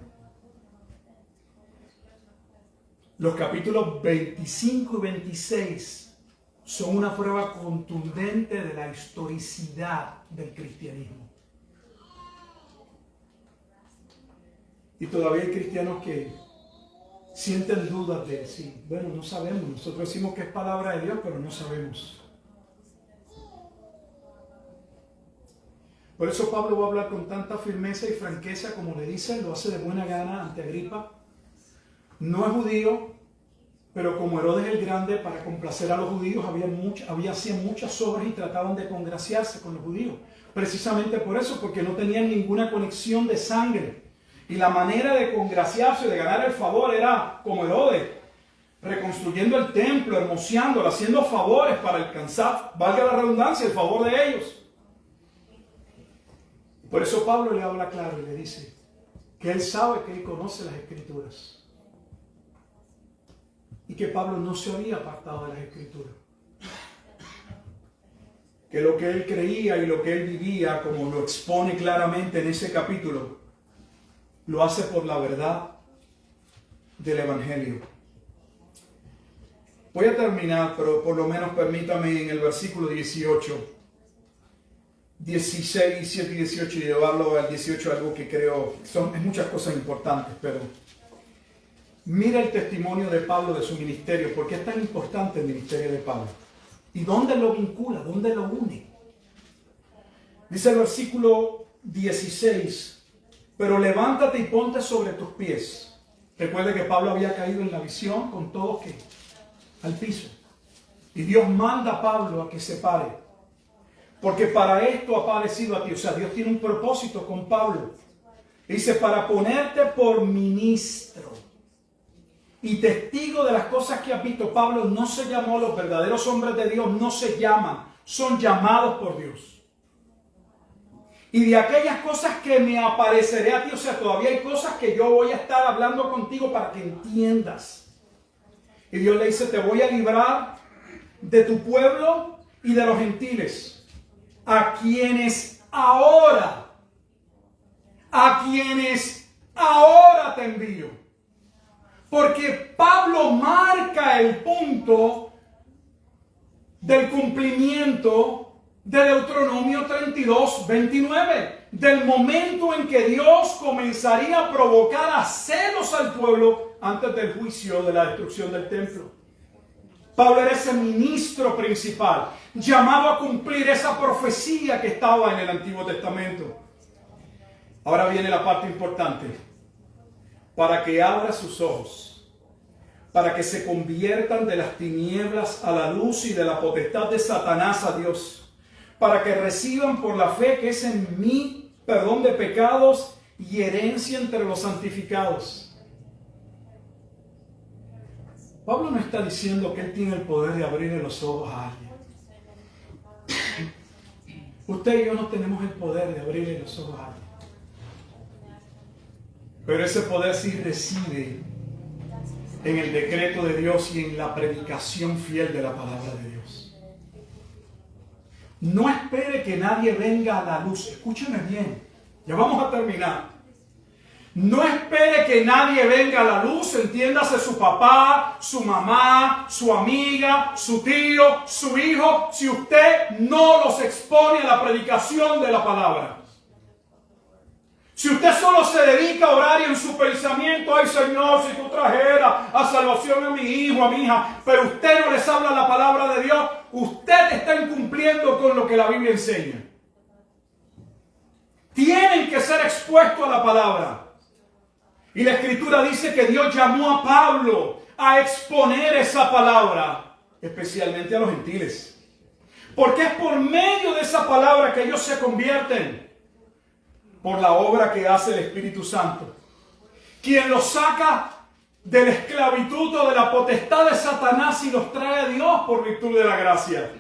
Los capítulos 25 y 26 son una prueba contundente de la historicidad del cristianismo. Y todavía hay cristianos que sienten dudas de sí. Bueno, no sabemos. Nosotros decimos que es palabra de Dios, pero no sabemos. Por eso Pablo va a hablar con tanta firmeza y franqueza, como le dice, lo hace de buena gana ante Agripa. No es judío, pero como Herodes el Grande, para complacer a los judíos, hacían muchas obras y trataban de congraciarse con los judíos. Precisamente por eso, porque no tenían ninguna conexión de sangre. Y la manera de congraciarse, de ganar el favor, era como Herodes, reconstruyendo el templo, hermoseándolo, haciendo favores para alcanzar, valga la redundancia, el favor de ellos. Por eso Pablo le habla claro y le dice que él sabe que él conoce las Escrituras y que Pablo no se había apartado de las Escrituras. Que lo que él creía y lo que él vivía, como lo expone claramente en ese capítulo, lo hace por la verdad del Evangelio. Voy a terminar, pero por lo menos permítame en el versículo 18. 16, 17 y 18 y llevarlo al 18, algo que creo es muchas cosas importantes, pero mira el testimonio de Pablo de su ministerio. ¿Por qué es tan importante el ministerio de Pablo? ¿Y dónde lo vincula? ¿Dónde lo une? Dice el versículo 16, pero levántate y ponte sobre tus pies. Recuerde que Pablo había caído en la visión con todo que al piso. Y Dios manda a Pablo a que se pare. Porque para esto ha parecido a ti. O sea, Dios tiene un propósito con Pablo. Dice, para ponerte por ministro y testigo de las cosas que has visto. Pablo no se llamó, los verdaderos hombres de Dios no se llaman, son llamados por Dios. Y de aquellas cosas que me apareceré a ti, o sea, todavía hay cosas que yo voy a estar hablando contigo para que entiendas. Y Dios le dice, te voy a librar de tu pueblo y de los gentiles. A quienes ahora te envío. Porque Pablo marca el punto del cumplimiento de Deuteronomio 32, 29. Del momento en que Dios comenzaría a provocar a celos al pueblo antes del juicio de la destrucción del templo. Pablo era ese ministro principal, llamado a cumplir esa profecía que estaba en el Antiguo Testamento. Ahora viene la parte importante. Para que abra sus ojos, para que se conviertan de las tinieblas a la luz y de la potestad de Satanás a Dios, para que reciban por la fe que es en mí perdón de pecados y herencia entre los santificados. Pablo no está diciendo que él tiene el poder de abrirle los ojos a alguien. Usted y yo no tenemos el poder de abrirle los ojos a alguien. Pero ese poder sí reside en el decreto de Dios y en la predicación fiel de la palabra de Dios. No espere que nadie venga a la luz. Escúcheme bien. Ya vamos a terminar. No espere que nadie venga a la luz, entiéndase su papá, su mamá, su amiga, su tío, su hijo, si usted no los expone a la predicación de la palabra. Si usted solo se dedica a orar y en su pensamiento, ay Señor, si tú trajeras a salvación a mi hijo, a mi hija, pero usted no les habla la palabra de Dios, usted está incumpliendo con lo que la Biblia enseña. Tienen que ser expuestos a la palabra. Y la Escritura dice que Dios llamó a Pablo a exponer esa palabra, especialmente a los gentiles. Porque es por medio de esa palabra que ellos se convierten, por la obra que hace el Espíritu Santo, quien los saca de la esclavitud o de la potestad de Satanás y los trae a Dios por virtud de la gracia.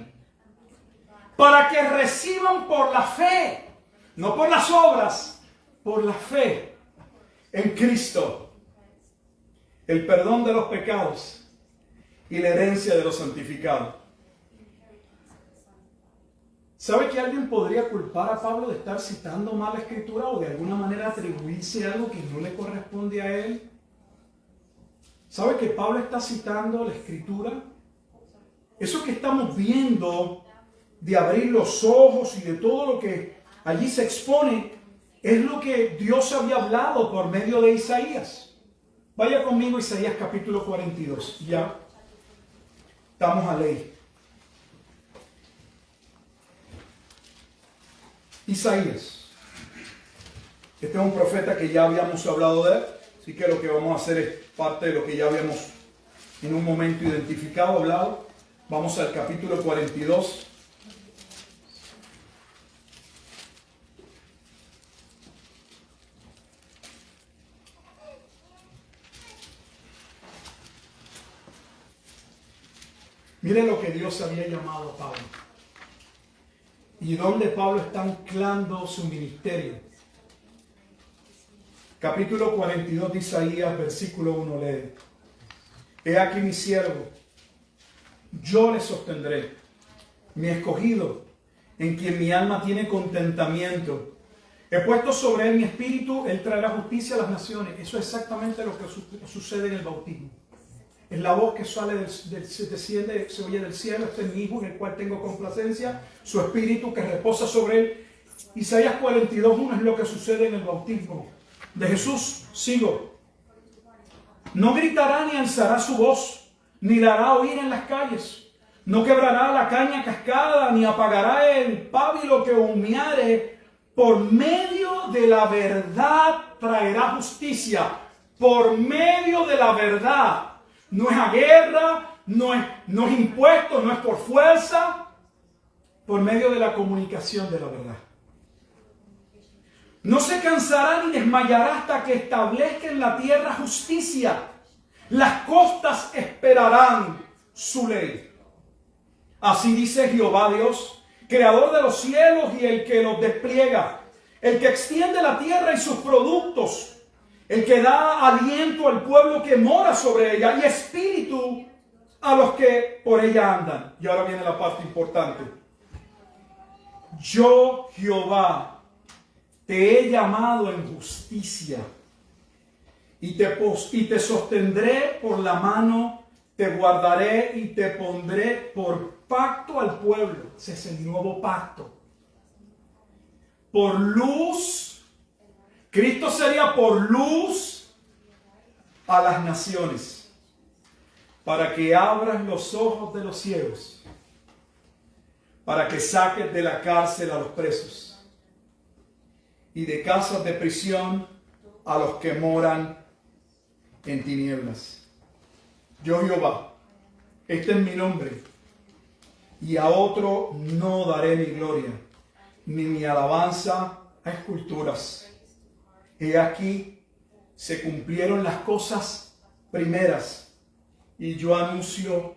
Para que reciban por la fe, no por las obras, por la fe en Cristo, el perdón de los pecados y la herencia de los santificados. ¿Sabe que alguien podría culpar a Pablo de estar citando mal la Escritura o de alguna manera atribuirse algo que no le corresponde a él? ¿Sabe que Pablo está citando la Escritura? Eso que estamos viendo de abrir los ojos y de todo lo que allí se expone es lo que Dios había hablado por medio de Isaías. Vaya conmigo a Isaías capítulo 42. Ya estamos a ley. Isaías. Este es un profeta que ya habíamos hablado de él, así que lo que vamos a hacer es parte de lo que ya habíamos en un momento identificado, hablado. Vamos al capítulo 42. Miren lo que Dios había llamado a Pablo. Y donde Pablo está anclando su ministerio. Capítulo 42 de Isaías, versículo 1 lee: He aquí mi siervo, yo le sostendré, mi escogido, en quien mi alma tiene contentamiento. He puesto sobre él mi espíritu, él traerá justicia a las naciones. Eso es exactamente lo que sucede en el bautismo. Es la voz que sale desciende, se oye del cielo. Este es mi hijo en el cual tengo complacencia, su espíritu que reposa sobre él. Isaías 42:1 es lo que sucede en el bautismo de Jesús. Sigo. No gritará ni alzará su voz, ni la hará oír en las calles. No quebrará la caña cascada, ni apagará el pábilo que humeare. Por medio de la verdad traerá justicia. Por medio de la verdad. No es a guerra, no es impuesto, no es por fuerza. Por medio de la comunicación de la verdad. No se cansará ni desmayará hasta que establezca en la tierra justicia. Las costas esperarán su ley. Así dice Jehová Dios, creador de los cielos y el que los despliega, el que extiende la tierra y sus productos, el que da aliento al pueblo que mora sobre ella y espíritu a los que por ella andan. Y ahora viene la parte importante. Yo, Jehová, te he llamado en justicia y te sostendré por la mano, te guardaré y te pondré por pacto al pueblo. Ese es el nuevo pacto. Por luz. Cristo sería por luz a las naciones, para que abras los ojos de los ciegos, para que saques de la cárcel a los presos y de casas de prisión a los que moran en tinieblas. Yo, Jehová, este es mi nombre, y a otro no daré mi gloria, ni mi alabanza a esculturas. He aquí, se cumplieron las cosas primeras, y yo anuncio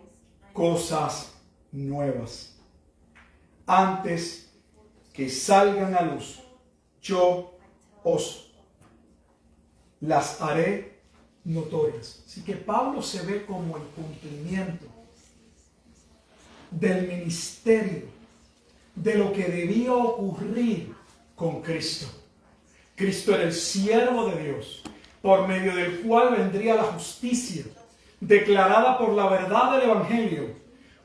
cosas nuevas. Antes que salgan a luz, yo os las haré notorias. Así que Pablo se ve como el cumplimiento del ministerio, de lo que debía ocurrir con Cristo. Cristo era el siervo de Dios, por medio del cual vendría la justicia, declarada por la verdad del Evangelio,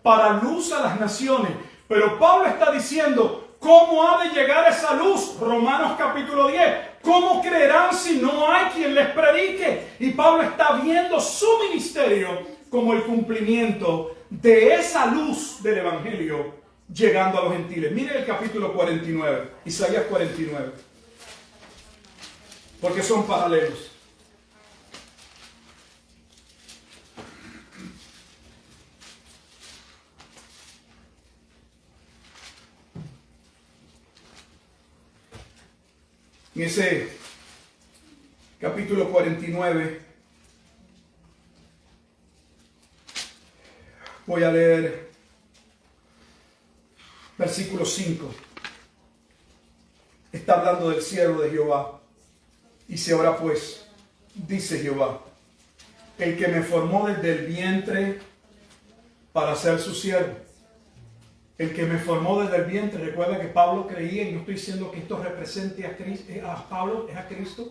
para luz a las naciones. Pero Pablo está diciendo, ¿cómo ha de llegar esa luz? Romanos capítulo 10. ¿Cómo creerán si no hay quien les predique? Y Pablo está viendo su ministerio como el cumplimiento de esa luz del Evangelio llegando a los gentiles. Mire el capítulo 49, Isaías 49, porque son paralelos. En ese capítulo 49 voy a leer versículo 5. Está hablando del siervo de Jehová. Dice: ahora pues, dice Jehová, el que me formó desde el vientre para ser su siervo. El que me formó desde el vientre. Recuerda que Pablo creía, y no estoy diciendo que esto represente a Pablo, es a Cristo,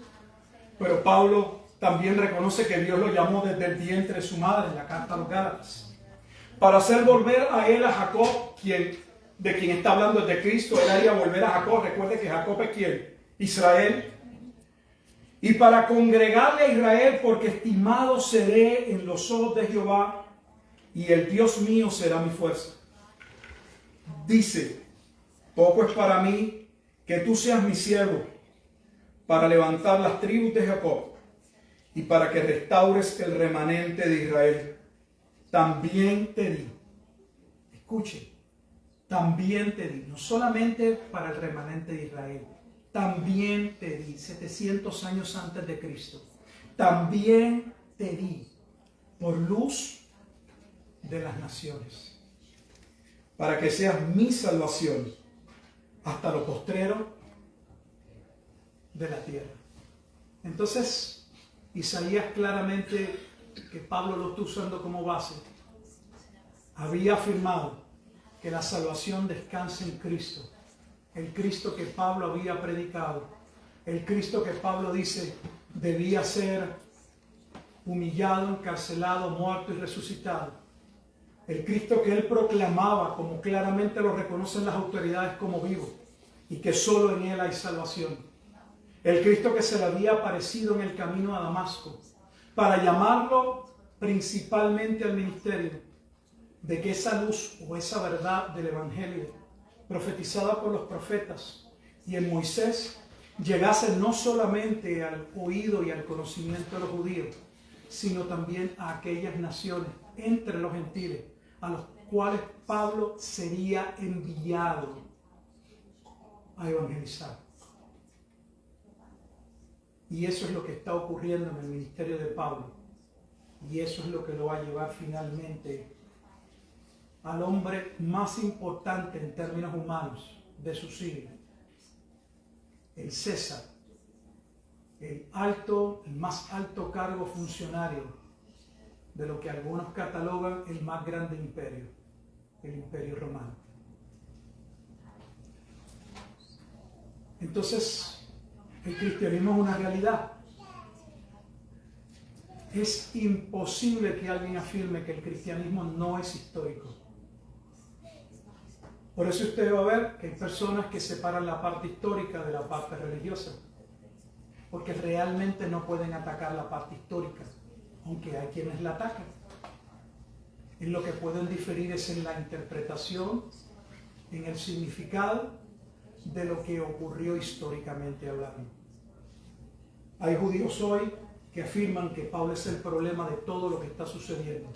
pero Pablo también reconoce que Dios lo llamó desde el vientre de su madre, en la carta a los Gálatas, para hacer volver a él a Jacob, de quien está hablando es de Cristo. Él haría volver a Jacob. Recuerde que Jacob es ¿quién? Israel. Y para congregarle a Israel, porque estimado seré en los ojos de Jehová, y el Dios mío será mi fuerza. Dice: poco es para mí que tú seas mi siervo, para levantar las tribus de Jacob, y para que restaures el remanente de Israel. También te di, escuche, también te di, no solamente para el remanente de Israel, también te di, 700 años antes de Cristo, también te di por luz de las naciones, para que seas mi salvación hasta lo postrero de la tierra. Entonces, Isaías claramente, que Pablo lo está usando como base, había afirmado que la salvación descansa en Cristo, el Cristo que Pablo había predicado, el Cristo que Pablo dice debía ser humillado, encarcelado, muerto y resucitado. El Cristo que él proclamaba, como claramente lo reconocen las autoridades, como vivo, y que solo en él hay salvación. El Cristo que se le había aparecido en el camino a Damasco, para llamarlo principalmente al ministerio, de que esa luz o esa verdad del Evangelio, profetizada por los profetas y en Moisés, llegase no solamente al oído y al conocimiento de los judíos, sino también a aquellas naciones entre los gentiles, a los cuales Pablo sería enviado a evangelizar. Y eso es lo que está ocurriendo en el ministerio de Pablo. Y eso es lo que lo va a llevar finalmente al hombre más importante en términos humanos de su siglo, el César, el más alto cargo funcionario de lo que algunos catalogan el más grande imperio, el Imperio Romano. Entonces, el cristianismo es una realidad. Es imposible que alguien afirme que el cristianismo no es histórico. Por eso usted va a ver que hay personas que separan la parte histórica de la parte religiosa, porque realmente no pueden atacar la parte histórica, aunque hay quienes la atacan. En lo que pueden diferir es en la interpretación, en el significado de lo que ocurrió históricamente hablando. Hay judíos hoy que afirman que Pablo es el problema de todo lo que está sucediendo,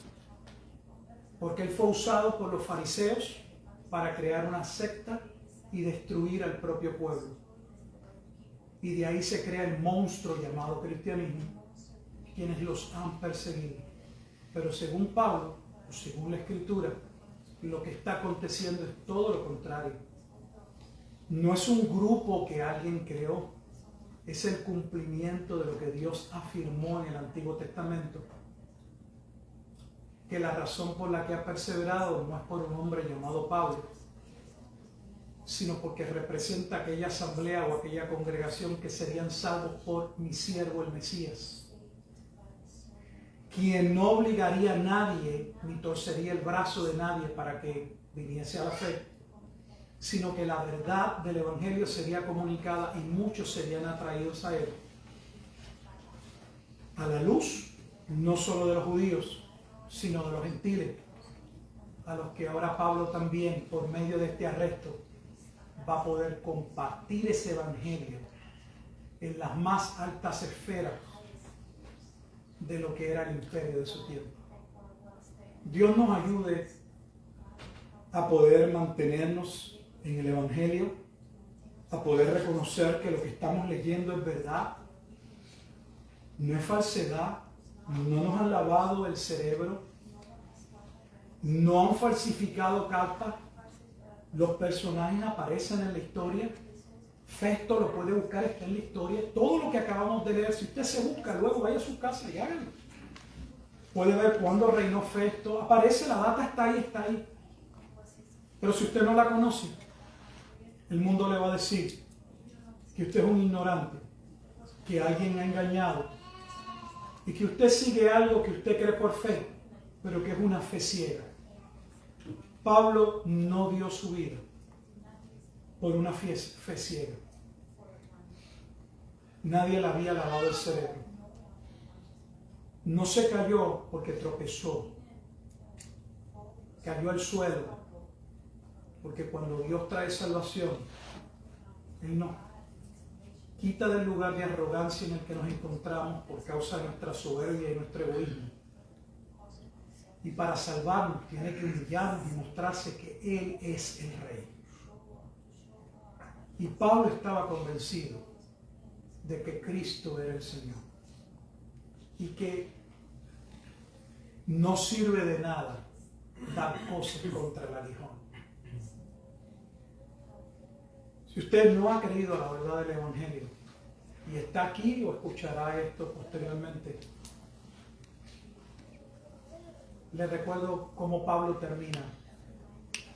porque él fue usado por los fariseos para crear una secta y destruir al propio pueblo. Y de ahí se crea el monstruo llamado cristianismo, quienes los han perseguido. Pero según Pablo, o según la Escritura, lo que está aconteciendo es todo lo contrario. No es un grupo que alguien creó, es el cumplimiento de lo que Dios afirmó en el Antiguo Testamento. Que la razón por la que ha perseverado no es por un hombre llamado Pablo, sino porque representa aquella asamblea o aquella congregación que serían salvos por mi siervo el Mesías, quien no obligaría a nadie ni torcería el brazo de nadie para que viniese a la fe, sino que la verdad del Evangelio sería comunicada y muchos serían atraídos a él, a la luz no solo de los judíos, sino de los gentiles, a los que ahora Pablo también, por medio de este arresto, va a poder compartir ese evangelio en las más altas esferas de lo que era el imperio de su tiempo. Dios nos ayude a poder mantenernos en el evangelio, a poder reconocer que lo que estamos leyendo es verdad, no es falsedad, no nos han lavado el cerebro, no han falsificado cartas. Los personajes aparecen en la historia. Festo lo puede buscar, está en la historia. Todo lo que acabamos de leer, si usted se busca, luego vaya a su casa y hágalo. Puede ver cuándo reinó Festo. Aparece, la data está ahí. Pero si usted no la conoce, el mundo le va a decir que usted es un ignorante, que alguien ha engañado y que usted sigue algo que usted cree por fe, pero que es una fe ciega. Pablo no dio su vida por una fe ciega. Nadie le había lavado el cerebro. No se cayó porque tropezó. Cayó al suelo. Porque cuando Dios trae salvación, Él no quita del lugar de arrogancia en el que nos encontramos por causa de nuestra soberbia y nuestro egoísmo. Y para salvarnos tiene que humillarnos y mostrarse que Él es el Rey. Y Pablo estaba convencido de que Cristo era el Señor. Y que no sirve de nada dar cosas contra el aguijón. Si usted no ha creído la verdad del Evangelio y está aquí o escuchará esto posteriormente, le recuerdo cómo Pablo termina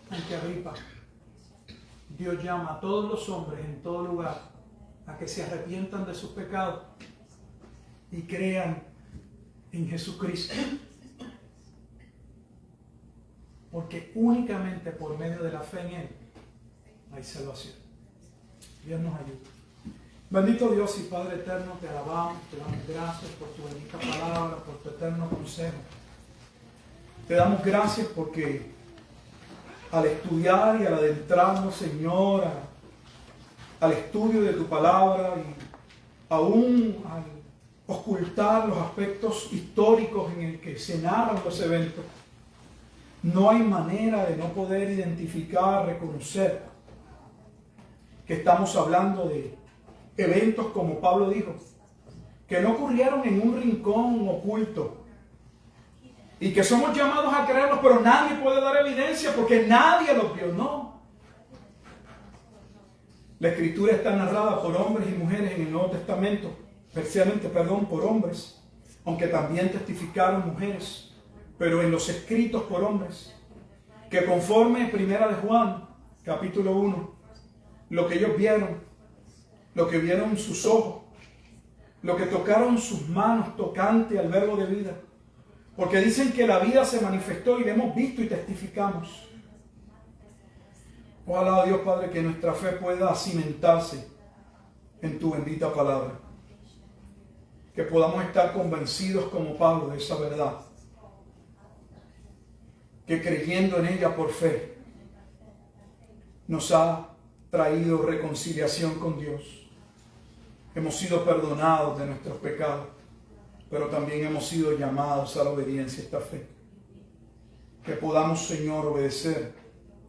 ante Agripa. Dios llama a todos los hombres en todo lugar a que se arrepientan de sus pecados y crean en Jesucristo. Porque únicamente por medio de la fe en Él hay salvación. Dios nos ayude. Bendito Dios y Padre eterno, te alabamos, te damos gracias por tu bendita palabra, por tu eterno consejo. Te damos gracias porque al estudiar y al adentrarnos, Señor, al estudio de tu palabra y aún al ocultar los aspectos históricos en el que se narran los eventos, no hay manera de no poder identificar, reconocer que estamos hablando de eventos, como Pablo dijo, que no ocurrieron en un rincón oculto y que somos llamados a creerlos, pero nadie puede dar evidencia porque nadie los vio. No. La Escritura está narrada por hombres y mujeres en el Nuevo Testamento, especialmente, por hombres, aunque también testificaron mujeres, pero en los escritos por hombres, que conforme Primera de Juan, capítulo 1, lo que ellos vieron, lo que vieron sus ojos, lo que tocaron sus manos tocante al verbo de vida, porque dicen que la vida se manifestó y la hemos visto y testificamos. Ojalá, Dios Padre, que nuestra fe pueda cimentarse en tu bendita palabra, que podamos estar convencidos como Pablo de esa verdad, que creyendo en ella por fe nos ha traído reconciliación con Dios. Hemos sido perdonados de nuestros pecados, pero también hemos sido llamados a la obediencia a esta fe. Que podamos, Señor, obedecer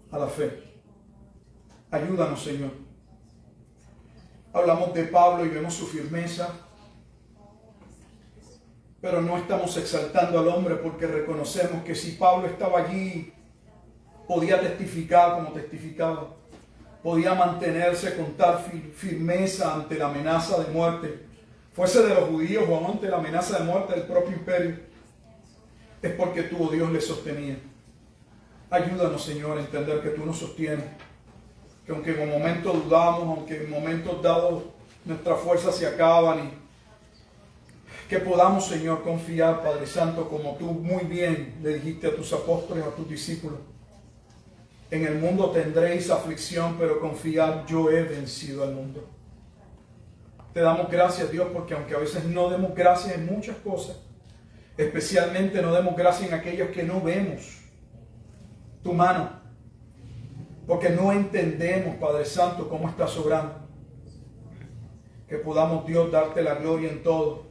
a la fe. Ayúdanos, Señor. Hablamos de Pablo y vemos su firmeza, pero no estamos exaltando al hombre porque reconocemos que si Pablo estaba allí, podía testificar como testificaba. podía mantenerse con tal firmeza ante la amenaza de muerte, fuese de los judíos o ante la amenaza de muerte del propio imperio, es porque tú, oh Dios, le sostenía. Ayúdanos, Señor, a entender que tú nos sostienes, que aunque en un momento dudamos, aunque en momentos dados nuestras fuerzas se acaban, y que podamos, Señor, confiar, Padre Santo, como tú muy bien le dijiste a tus apóstoles, a tus discípulos. En el mundo tendréis aflicción, pero confiad, yo he vencido al mundo. Te damos gracias, Dios, porque aunque a veces no demos gracias en muchas cosas, especialmente no demos gracias en aquellos que no vemos tu mano, porque no entendemos, Padre Santo, cómo estás obrando. Que podamos, Dios, darte la gloria en todo,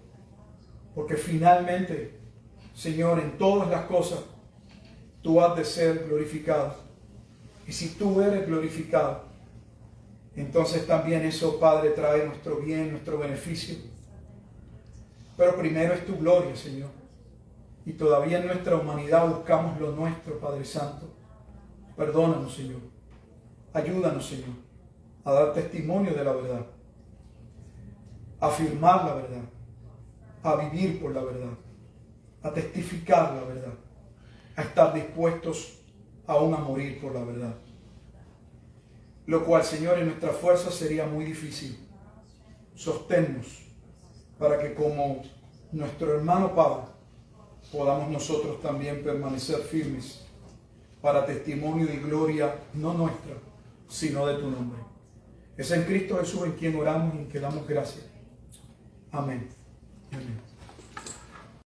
porque finalmente, Señor, en todas las cosas, tú has de ser glorificado. Y si tú eres glorificado, entonces también eso, Padre, trae nuestro bien, nuestro beneficio. Pero primero es tu gloria, Señor. Y todavía en nuestra humanidad buscamos lo nuestro, Padre Santo. Perdónanos, Señor. Ayúdanos, Señor, a dar testimonio de la verdad, a afirmar la verdad, a vivir por la verdad, a testificar la verdad, a estar dispuestos aún a morir por la verdad. Lo cual, Señor, en nuestra fuerza sería muy difícil. Sosténnos para que, como nuestro hermano Pablo, podamos nosotros también permanecer firmes para testimonio y gloria no nuestra, sino de tu nombre. Es en Cristo Jesús en quien oramos y en quien damos gracias. Amén. Amén.